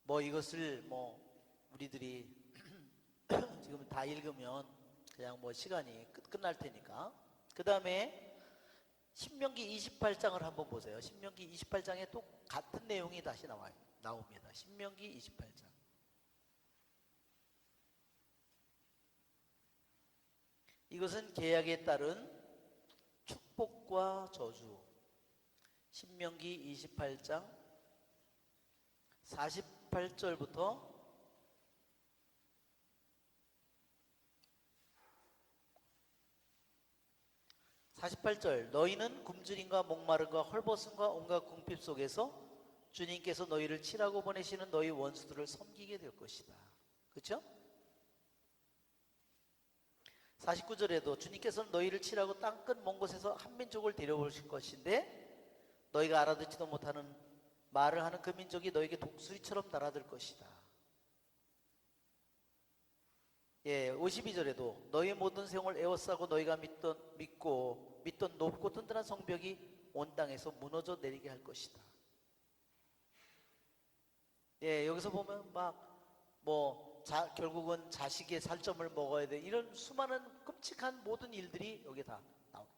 뭐 이것을 뭐 우리들이 지금 다 읽으면 그냥 뭐 시간이 끝날 테니까, 그 다음에 신명기 28장을 한번 보세요. 신명기 28장에 또 같은 내용이 다시 나옵니다. 신명기 28장. 이것은 계약에 따른 축복과 저주. 신명기 28장 48절부터 48절. 너희는 굶주림과 목마름과 헐벗음과 온갖 궁핍 속에서 주님께서 너희를 치라고 보내시는 너희 원수들을 섬기게 될 것이다. 그렇죠? 49절에도 주님께서는 너희를 치라고 땅끝 먼 곳에서 한 민족을 데려오실 것인데 너희가 알아듣지도 못하는 말을 하는 그 민족이 너희에게 독수리처럼 날아들 것이다. 예, 52절에도 너희 모든 세용을 에워싸고 너희가 믿던 높고 튼튼한 성벽이 온 땅에서 무너져 내리게 할 것이다. 예, 여기서 보면 결국은 자식의 살점을 먹어야 돼. 이런 수많은 끔찍한 모든 일들이 여기 다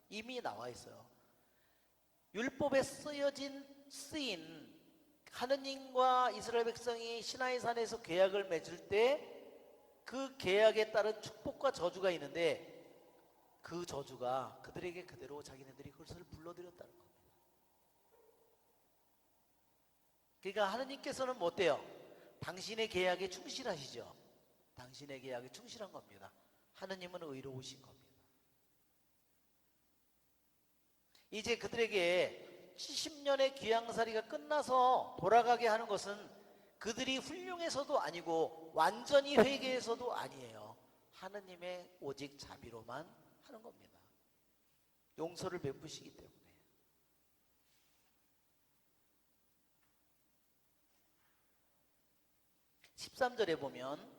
이미 나와 있어요. 율법에 쓰인 하느님과 이스라엘 백성이 시나이 산에서 계약을 맺을 때 그 계약에 따른 축복과 저주가 있는데 그 저주가 그들에게 그대로 자기네들이 그것을 불러들였다는 겁니다. 그러니까 하느님께서는 뭐 어때요? 당신의 계약에 충실하시죠. 당신의 계약에 충실한 겁니다. 하느님은 의로우신 겁니다. 이제 그들에게 70년의 귀양살이가 끝나서 돌아가게 하는 것은 그들이 훌륭해서도 아니고 완전히 회개해서도 아니에요. 하느님의 오직 자비로만 하는 겁니다. 용서를 베푸시기 때문에. 13절에 보면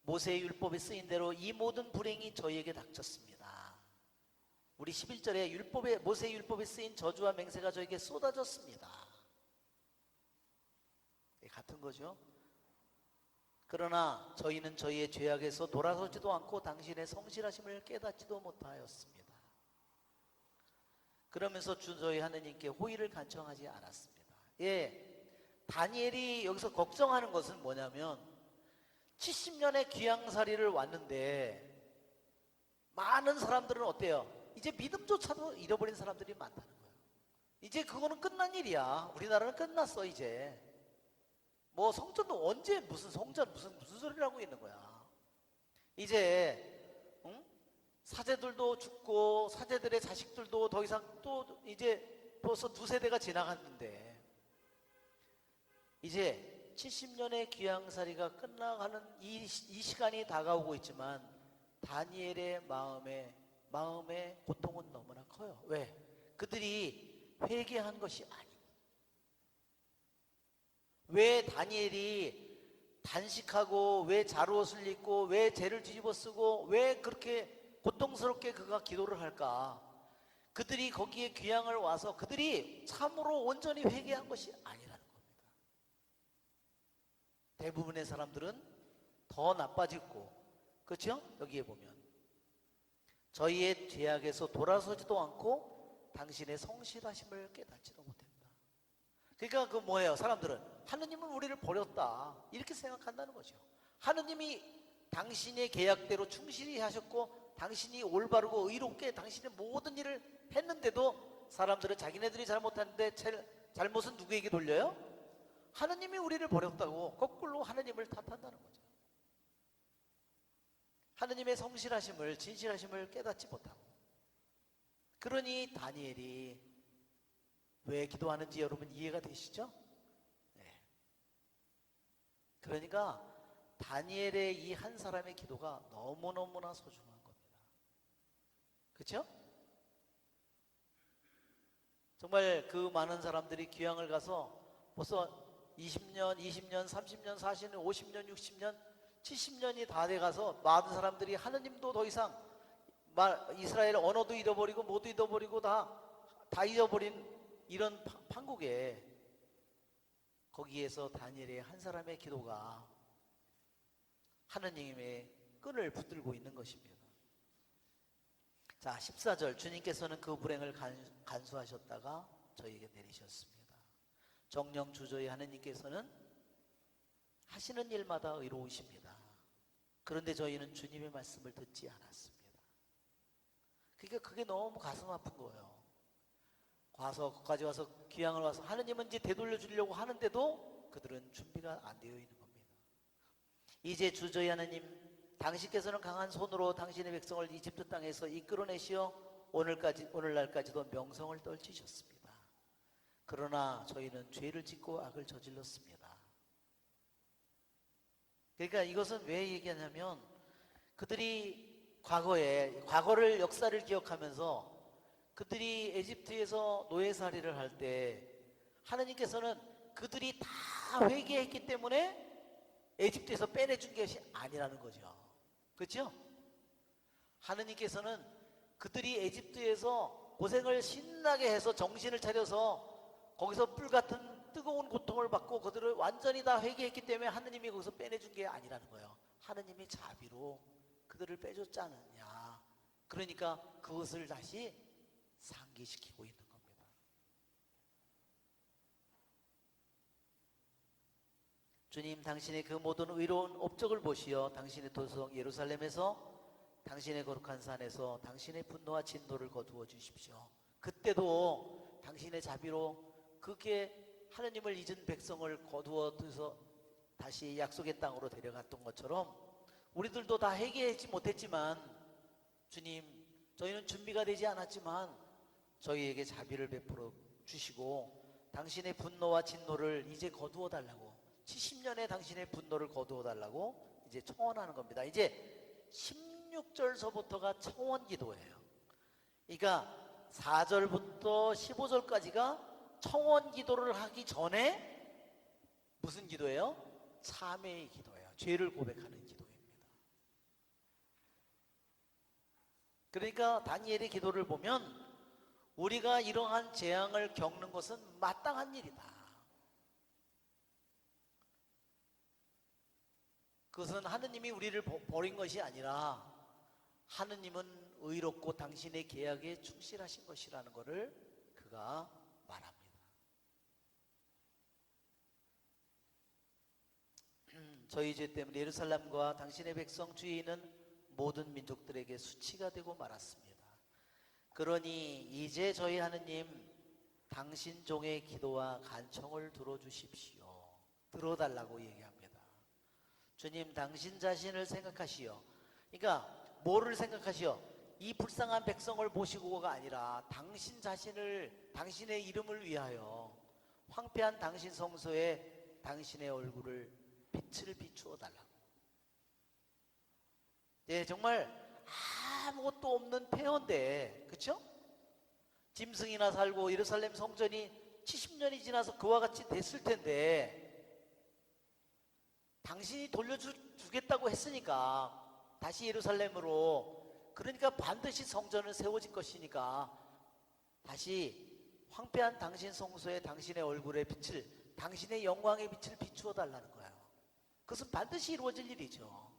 모세의 율법에 쓰인 대로 이 모든 불행이 저희에게 닥쳤습니다. 우리 11절에 모세의 율법에 쓰인 저주와 맹세가 저에게 쏟아졌습니다. 같은 거죠. 그러나 저희는 저희의 죄악에서 돌아서지도 않고 당신의 성실하심을 깨닫지도 못하였습니다. 그러면서 저희 하느님께 호의를 간청하지 않았습니다. 예, 다니엘이 여기서 걱정하는 것은 뭐냐면 70년의 귀양살이를 왔는데 많은 사람들은 어때요? 이제 믿음조차도 잃어버린 사람들이 많다는 거예요. 이제 그거는 끝난 일이야. 우리나라는 끝났어 이제. 뭐 성전도 언제 무슨 성전 무슨 소리를 하고 있는 거야. 이제 사제들도 죽고 사제들의 자식들도 더 이상 또 이제 벌써 2세대가 지나갔는데 이제 70년의 귀양살이가 끝나가는 이 시간이 다가오고 있지만 다니엘의 마음의 고통은 너무나 커요. 왜? 그들이 회개한 것이 아니고. 왜 다니엘이 단식하고 왜 자루옷을 입고 왜 죄를 뒤집어 쓰고 왜 그렇게 고통스럽게 그가 기도를 할까? 그들이 거기에 귀향을 와서 그들이 참으로 온전히 회개한 것이 아니라는 겁니다. 대부분의 사람들은 더 나빠지고, 그렇죠? 여기에 보면 저희의 죄악에서 돌아서지도 않고 당신의 성실하심을 깨닫지도 못했다. 그러니까 그 뭐예요? 사람들은 하느님은 우리를 버렸다 이렇게 생각한다는 거죠. 하느님이 당신의 계약대로 충실히 하셨고 당신이 올바르고 의롭게 당신의 모든 일을 했는데도 사람들은 자기네들이 잘못하는데 잘못은 누구에게 돌려요? 하느님이 우리를 버렸다고 거꾸로 하느님을 탓한다는 거죠. 하느님의 성실하심을, 진실하심을 깨닫지 못하고. 그러니 다니엘이 왜 기도하는지 여러분 이해가 되시죠? 네. 그러니까 다니엘의 이 한 사람의 기도가 너무너무나 소중한 겁니다. 그렇죠? 정말 그 많은 사람들이 귀향을 가서 벌써 20년, 20년, 30년, 40년, 50년, 60년, 70년이 다 돼가서 많은 사람들이 하느님도 더 이상 이스라엘 언어도 잃어버리고 모두 잃어버리고 다 잊어버린 이런 판국에 거기에서 다니엘의 한 사람의 기도가 하느님의 끈을 붙들고 있는 것입니다. 자, 14절 주님께서는 그 불행을 간수하셨다가 저희에게 내리셨습니다. 정령 주저히 하느님께서는 하시는 일마다 의로우십니다. 그런데 저희는 주님의 말씀을 듣지 않았습니다. 그러니까 그게 너무 가슴 아픈 거예요. 거기까지 와서 귀향을 와서 하느님은 이제 되돌려 주려고 하는데도 그들은 준비가 안 되어 있는 겁니다. 이제 주저히 하느님, 당신께서는 강한 손으로 당신의 백성을 이집트 땅에서 이끌어내시어 오늘날까지도 명성을 떨치셨습니다. 그러나 저희는 죄를 짓고 악을 저질렀습니다. 그러니까 이것은 왜 얘기하냐면 그들이 과거를 역사를 기억하면서 그들이 에집트에서 노예살이를 할 때 하느님께서는 그들이 다 회개했기 때문에 에집트에서 빼내준 것이 아니라는 거죠. 그렇죠? 하느님께서는 그들이 에집트에서 고생을 신나게 해서 정신을 차려서 거기서 불같은 뜨거운 고통을 받고 그들을 완전히 다 회개했기 때문에 하느님이 거기서 빼내준 게 아니라는 거예요. 하느님이 자비로 그들을 빼줬지 않느냐. 그러니까 그것을 다시 상기시키고 있는 겁니다. 주님, 당신의 그 모든 의로운 업적을 보시어 당신의 도성 예루살렘에서 당신의 거룩한 산에서 당신의 분노와 진노를 거두어 주십시오. 그때도 당신의 자비로 그렇게 하느님을 잊은 백성을 거두어서 다시 약속의 땅으로 데려갔던 것처럼 우리들도 다 회개하지 못했지만 주님, 저희는 준비가 되지 않았지만 저희에게 자비를 베풀어 주시고 당신의 분노와 진노를 이제 거두어 달라고, 70년의 당신의 분노를 거두어 달라고 이제 청원하는 겁니다. 이제 16절서부터가 청원 기도예요. 그러니까 4절부터 15절까지가 청원 기도를 하기 전에 무슨 기도예요? 참회의 기도예요. 죄를 고백하는 기도입니다. 그러니까 다니엘의 기도를 보면 우리가 이러한 재앙을 겪는 것은 마땅한 일이다. 그것은 하느님이 우리를 버린 것이 아니라 하느님은 의롭고 당신의 계약에 충실하신 것이라는 것을 그가 말합니다. 저희 죄 때문에 예루살렘과 당신의 백성 주위에 있는 모든 민족들에게 수치가 되고 말았습니다. 그러니 이제 저희 하느님, 당신 종의 기도와 간청을 들어주십시오. 들어달라고 얘기합니다. 주님, 당신 자신을 생각하시오. 그러니까 뭐를 생각하시오? 이 불쌍한 백성을 보시고가 아니라 당신 자신을, 당신의 이름을 위하여 황폐한 당신 성소에 당신의 얼굴을 빛을 비추어 달라고. 예, 정말 아무것도 없는 폐허인데, 그쵸? 짐승이나 살고 예루살렘 성전이 70년이 지나서 그와 같이 됐을 텐데 당신이 돌려주겠다고 했으니까 다시 예루살렘으로, 그러니까 반드시 성전을 세워질 것이니까 다시 황폐한 당신 성소에 당신의 얼굴의 빛을, 당신의 영광의 빛을 비추어 달라는 거예요. 그것은 반드시 이루어질 일이죠.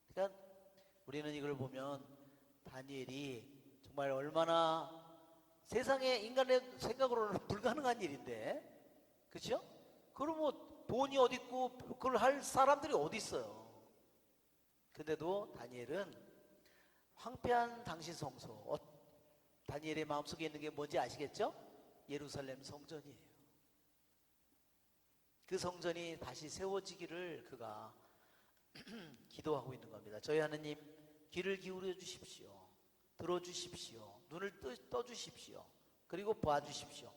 그러니까 우리는 이걸 보면 다니엘이 정말 얼마나 세상에 인간의 생각으로는 불가능한 일인데, 그렇죠? 그럼 뭐 돈이 어디 있고 그걸 할 사람들이 어디 있어요? 근데도 다니엘은 황폐한 당신 성소, 다니엘의 마음속에 있는 게 뭔지 아시겠죠? 예루살렘 성전이에요. 그 성전이 다시 세워지기를 그가 기도하고 있는 겁니다. 저희 하느님, 귀를 기울여 주십시오. 들어주십시오. 눈을 떠주십시오. 그리고 봐주십시오.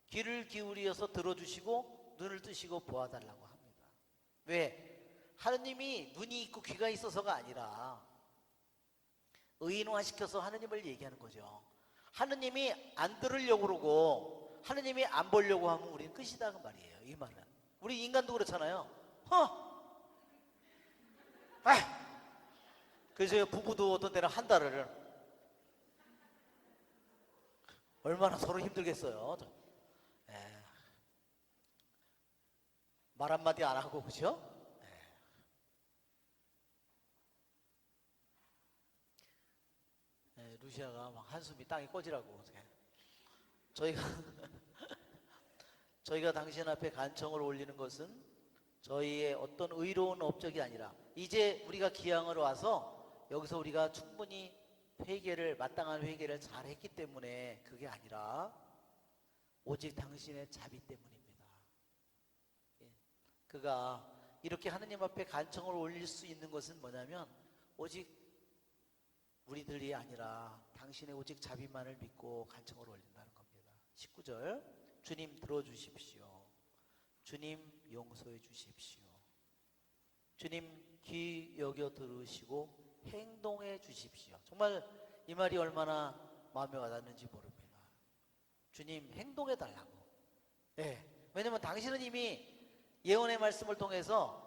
귀를 기울여서 들어주시고 눈을 뜨시고 보아달라고 합니다. 왜? 하느님이 눈이 있고 귀가 있어서가 아니라 의인화시켜서 하느님을 얘기하는 거죠. 하느님이 안 들으려고 그러고 하느님이 안 보려고 하면 우리는 끝이다 그 말이에요. 이 말은 우리 인간도 그렇잖아요. 그래서 부부도 어떤 때는 한 달을 얼마나 서로 힘들겠어요. 말 한마디 안 하고, 그죠? 루시아가 막 한숨이 땅에 꽂으라고. 저희가 저희가 당신 앞에 간청을 올리는 것은 저희의 어떤 의로운 업적이 아니라 이제 우리가 기양을 와서 여기서 우리가 충분히 마땅한 회개를 잘 했기 때문에 그게 아니라 오직 당신의 자비 때문입니다. 그가 이렇게 하느님 앞에 간청을 올릴 수 있는 것은 뭐냐면 오직 우리들이 아니라 당신의 오직 자비만을 믿고 간청을 올린다는 겁니다. 19절, 주님 들어주십시오. 주님 용서해 주십시오. 주님 귀 여겨 들으시고 행동해 주십시오. 정말 이 말이 얼마나 마음에 와닿는지 모릅니다. 주님 행동해 달라고. 왜냐면 당신은 이미 예언의 말씀을 통해서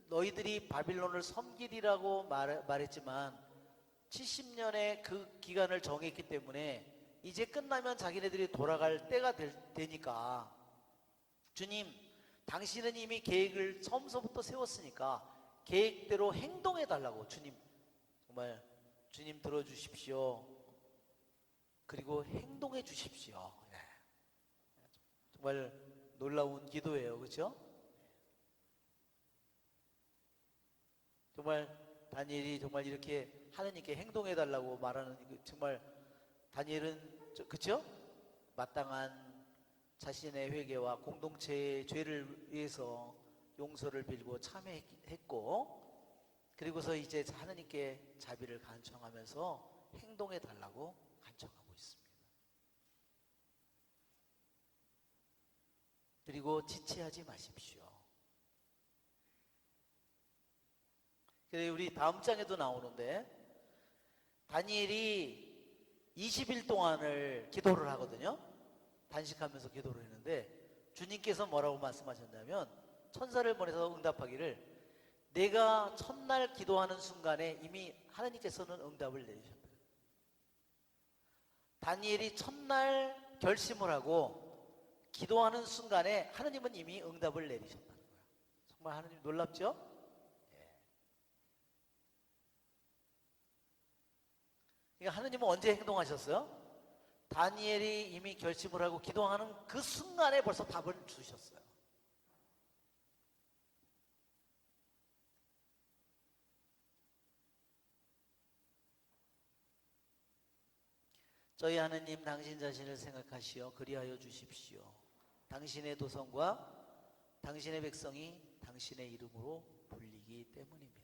너희들이 바빌론을 섬기리라고 말했지만 70년의 그 기간을 정했기 때문에 이제 끝나면 자기네들이 돌아갈 때가 되니까 주님, 당신은 이미 계획을 처음서부터 세웠으니까 계획대로 행동해 달라고. 주님, 정말 주님 들어주십시오. 그리고 행동해 주십시오. 정말 놀라운 기도예요. 그렇죠? 정말 다니엘이 정말 이렇게 하느님께 행동해 달라고 말하는, 정말 다니엘은 그렇죠? 마땅한 자신의 회개와 공동체의 죄를 위해서 용서를 빌고 참회했고, 그리고서 이제 하느님께 자비를 간청하면서 행동해 달라고 간청하고 있습니다. 그리고 지체하지 마십시오. 우리 다음 장에도 나오는데 다니엘이 20일 동안을 기도를 하거든요. 단식하면서 기도를 했는데 주님께서 뭐라고 말씀하셨냐면 천사를 보내서 응답하기를 내가 첫날 기도하는 순간에 이미 하나님께서는 응답을 내리셨다. 다니엘이 첫날 결심을 하고 기도하는 순간에 하나님은 이미 응답을 내리셨다는 거예요. 정말 하나님 놀랍죠? 그러니까 하나님은 언제 행동하셨어요? 다니엘이 이미 결심을 하고 기도하는 그 순간에 벌써 답을 주셨어요. 저희 하느님, 당신 자신을 생각하시어 그리하여 주십시오. 당신의 도성과 당신의 백성이 당신의 이름으로 불리기 때문입니다.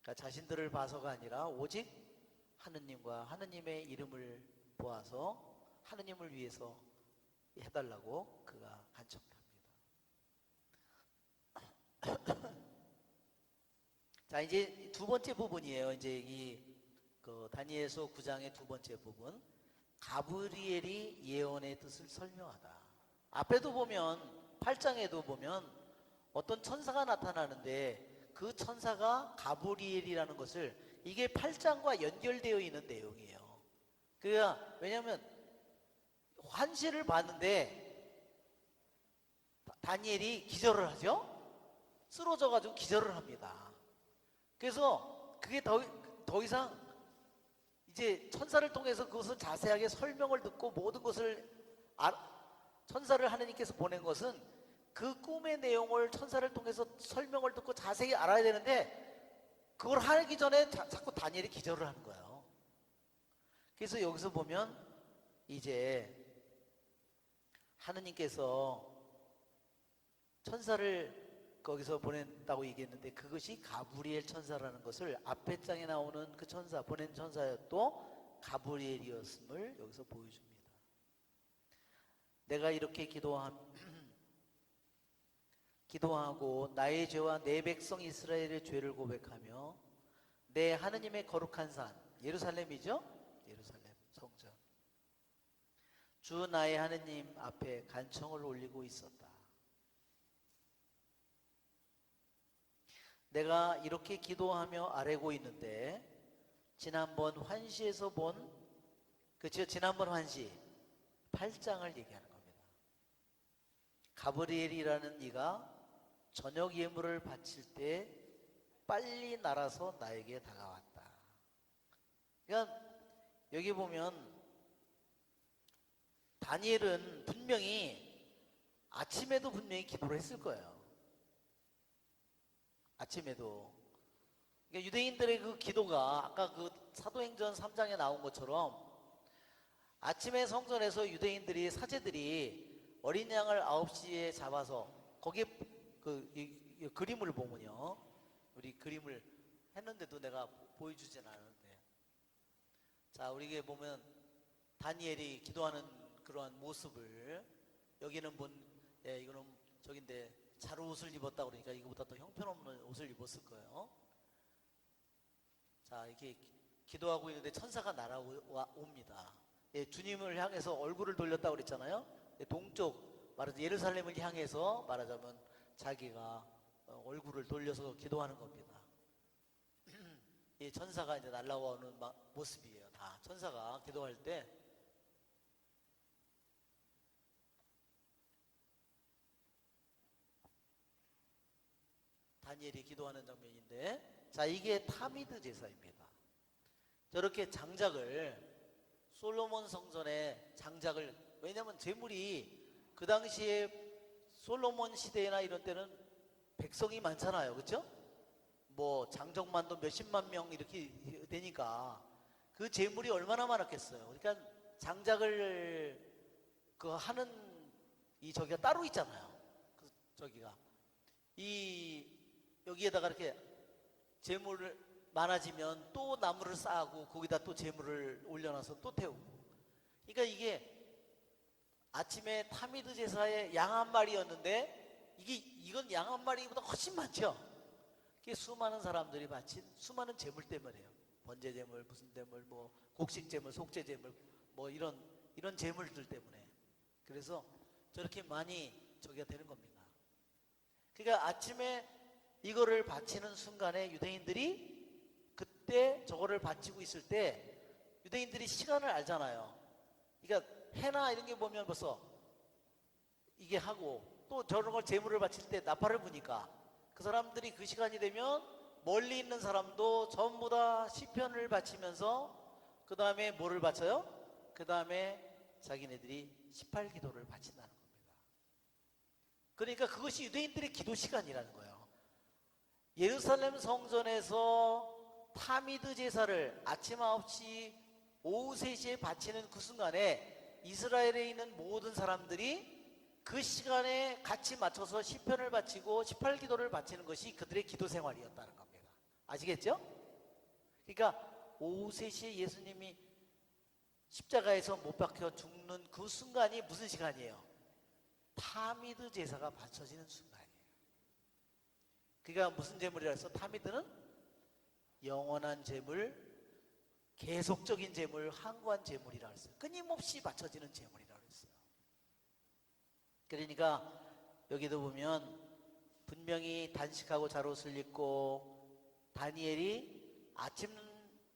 그러니까 자신들을 봐서가 아니라 오직 하느님과 하느님의 이름을 보아서 하느님을 위해서 해달라고 그가 간청합니다. 자, 이제 두 번째 부분이에요. 이제 다니엘서 9장의 두 번째 부분, 가브리엘이 예언의 뜻을 설명하다. 앞에도 보면 8장에도 보면 어떤 천사가 나타나는데 그 천사가 가브리엘이라는 것을 이게 8장과 연결되어 있는 내용이에요. 왜냐하면 환시를 봤는데 다니엘이 기절을 하죠. 쓰러져 가지고 기절을 합니다. 그래서 그게 더 이상 이제 천사를 통해서 그것을 자세하게 설명을 듣고 모든 것을 천사를 하느님께서 보낸 것은 그 꿈의 내용을 천사를 통해서 설명을 듣고 자세히 알아야 되는데 그걸 하기 전에 자꾸 다니엘이 기절을 하는 거예요. 그래서 여기서 보면 이제 하느님께서 천사를 거기서 보낸다고 얘기했는데 그것이 가브리엘 천사라는 것을 앞에 장에 나오는 그 천사, 보낸 천사였고 가브리엘이었음을 여기서 보여줍니다. 내가 이렇게 기도하고 나의 죄와 내 백성 이스라엘의 죄를 고백하며 내 하느님의 거룩한 산, 예루살렘이죠? 예루살렘 성전. 주 나의 하느님 앞에 간청을 올리고 있었다. 내가 이렇게 기도하며 아뢰고 있는데 지난번 환시에서 그쵸? 지난번 환시 8장을 얘기하는 겁니다. 가브리엘이라는 이가 저녁 예물을 바칠 때 빨리 날아서 나에게 다가왔다. 그러니까 여기 보면 다니엘은 분명히 아침에도 분명히 기도를 했을 거예요. 아침에도. 그러니까 유대인들의 그 기도가 아까 그 사도행전 3장에 나온 것처럼 아침에 성전에서 유대인들이 사제들이 어린 양을 9시에 잡아서 거기에 이 그림을 보면요. 우리 그림을 했는데도 내가 보여주진 않았는데. 자, 우리에게 보면 다니엘이 기도하는 그러한 모습을 여기는 이거는 저긴데 자루옷을 입었다 그러니까 이거보다 더 형편없는 옷을 입었을 거예요. 자, 이렇게 기도하고 있는데 천사가 날아옵니다. 주님을 향해서 얼굴을 돌렸다 그랬잖아요. 동쪽 말하자면 예루살렘을 향해서 말하자면 자기가 얼굴을 돌려서 기도하는 겁니다. 이 천사가 이제 날아오는 모습이에요. 다 천사가 기도할 때 다니엘이 기도하는 장면인데, 자, 이게 타미드 제사입니다. 저렇게 장작을 솔로몬 성전에 장작을, 왜냐하면 제물이 그 당시에 솔로몬 시대나 이런 때는 백성이 많잖아요, 그렇죠? 뭐 장정만도 몇십만 명 이렇게 되니까 그 제물이 얼마나 많았겠어요. 그러니까 장작을 그 하는 저기가 따로 있잖아요. 저기가 여기에다가 이렇게 제물을 많아지면 또 나무를 쌓고 거기다 또 제물을 올려놔서 또 태우고. 그러니까 이게 아침에 타미드 제사의 양 한 마리였는데 이건 양 한 마리보다 훨씬 많죠. 그게 수많은 사람들이 바친 수많은 제물 때문에요. 번제 제물, 무슨 제물, 뭐 곡식 제물, 속죄 제물, 뭐 이런 제물들 때문에. 그래서 저렇게 많이 저기가 되는 겁니다. 그러니까 아침에 이거를 바치는 순간에 유대인들이 그때 저거를 바치고 있을 때 유대인들이 시간을 알잖아요. 그러니까 해나 이런 게 보면 벌써 이게 하고 또 저런 걸 제물을 바칠 때 나팔을 부니까 그 사람들이 그 시간이 되면 멀리 있는 사람도 전부 다 시편을 바치면서 그 다음에 뭐를 바쳐요? 그 다음에 자기네들이 18기도를 바친다는 겁니다. 그러니까 그것이 유대인들의 기도 시간이라는 거예요. 예루살렘 성전에서 타미드 제사를 아침 9시, 오후 3시에 바치는 그 순간에 이스라엘에 있는 모든 사람들이 그 시간에 같이 맞춰서 시편을 바치고 18기도를 바치는 것이 그들의 기도 생활이었다는 겁니다. 아시겠죠? 그러니까 오후 3시에 예수님이 십자가에서 못 박혀 죽는 그 순간이 무슨 시간이에요? 타미드 제사가 바쳐지는 순간이에요. 그러니까 무슨 제물이라 해서 타미드는 영원한 제물, 계속적인 제물, 항구한 제물이라 했어요. 끊임없이 바쳐지는 제물이라 했어요. 그러니까 여기도 보면 분명히 단식하고 잣옷을 입고 다니엘이 아침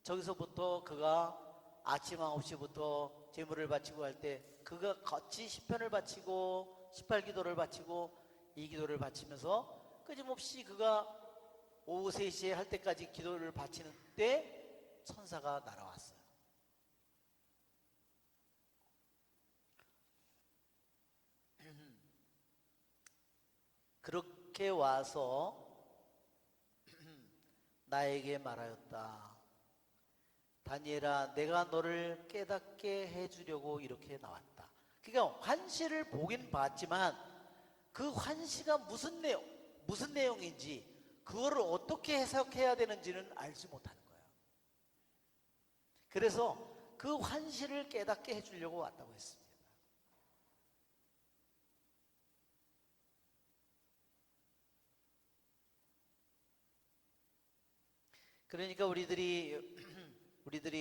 저기서부터 그가 아침 9시부터 제물을 바치고 할 때 그가 같이 시편을 바치고 18기도를 바치고 이 기도를 바치면서 끊임없이 그가 오후 3시에 할 때까지 기도를 바치는 때 천사가 날아왔어요. 그렇게 와서 나에게 말하였다. 다니엘아, 내가 너를 깨닫게 해주려고 이렇게 나왔다. 그러니까 환시를 보긴 봤지만 그 환시가 무슨 내용인지 그거를 어떻게 해석해야 되는지는 알지 못하는 거예요. 그래서 그 환시를 깨닫게 해주려고 왔다고 했습니다. 그러니까 우리들이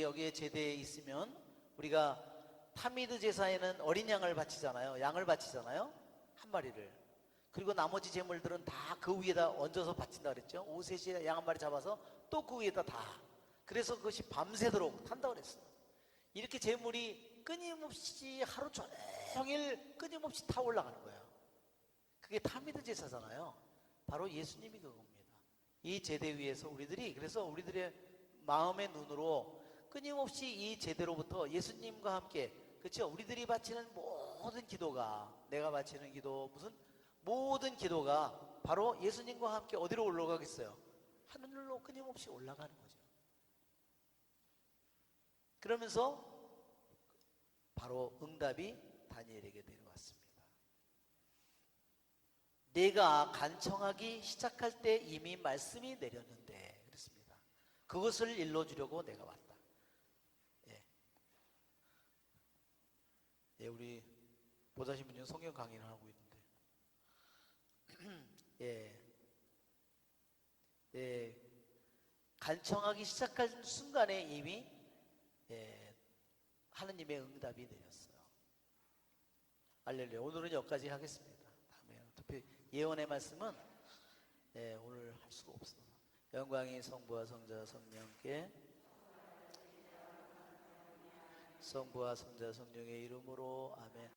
여기에 제대에 있으면 우리가 타미드 제사에는 어린 양을 바치잖아요. 양을 바치잖아요. 한 마리를. 그리고 나머지 제물들은 다 그 위에다 얹어서 바친다 그랬죠. 오후 3시에 양 한 마리 잡아서 또 그 위에다 다. 그래서 그것이 밤새도록 탄다 그랬어요. 이렇게 제물이 끊임없이 하루 종일 끊임없이 타 올라가는 거예요. 그게 타미드 제사잖아요. 바로 예수님이 그겁니다. 이 제대 위에서 그래서 우리들의 마음의 눈으로 끊임없이 이 제대로부터 예수님과 함께, 그렇죠? 우리들이 바치는 모든 기도가, 내가 바치는 기도, 모든 기도가 바로 예수님과 함께 어디로 올라가겠어요? 하늘로 끊임없이 올라가는 거죠. 그러면서 바로 응답이 다니엘에게 내려왔습니다. 내가 간청하기 시작할 때 이미 말씀이 내렸는데, 그렇습니다. 그것을 일러주려고 내가 왔다. 예. 예, 우리 보다신 분이 성경 강의를 하고 있는데, 예, 예, 간청하기 시작한 순간에 이미 하느님의 응답이 내렸어요. 할렐루야. 오늘은 여기까지 하겠습니다. 다음에 어차피 예언의 말씀은 오늘 할 수가 없어. 영광이 성부와 성자 성령께, 성부와 성자 성령의 이름으로 아멘.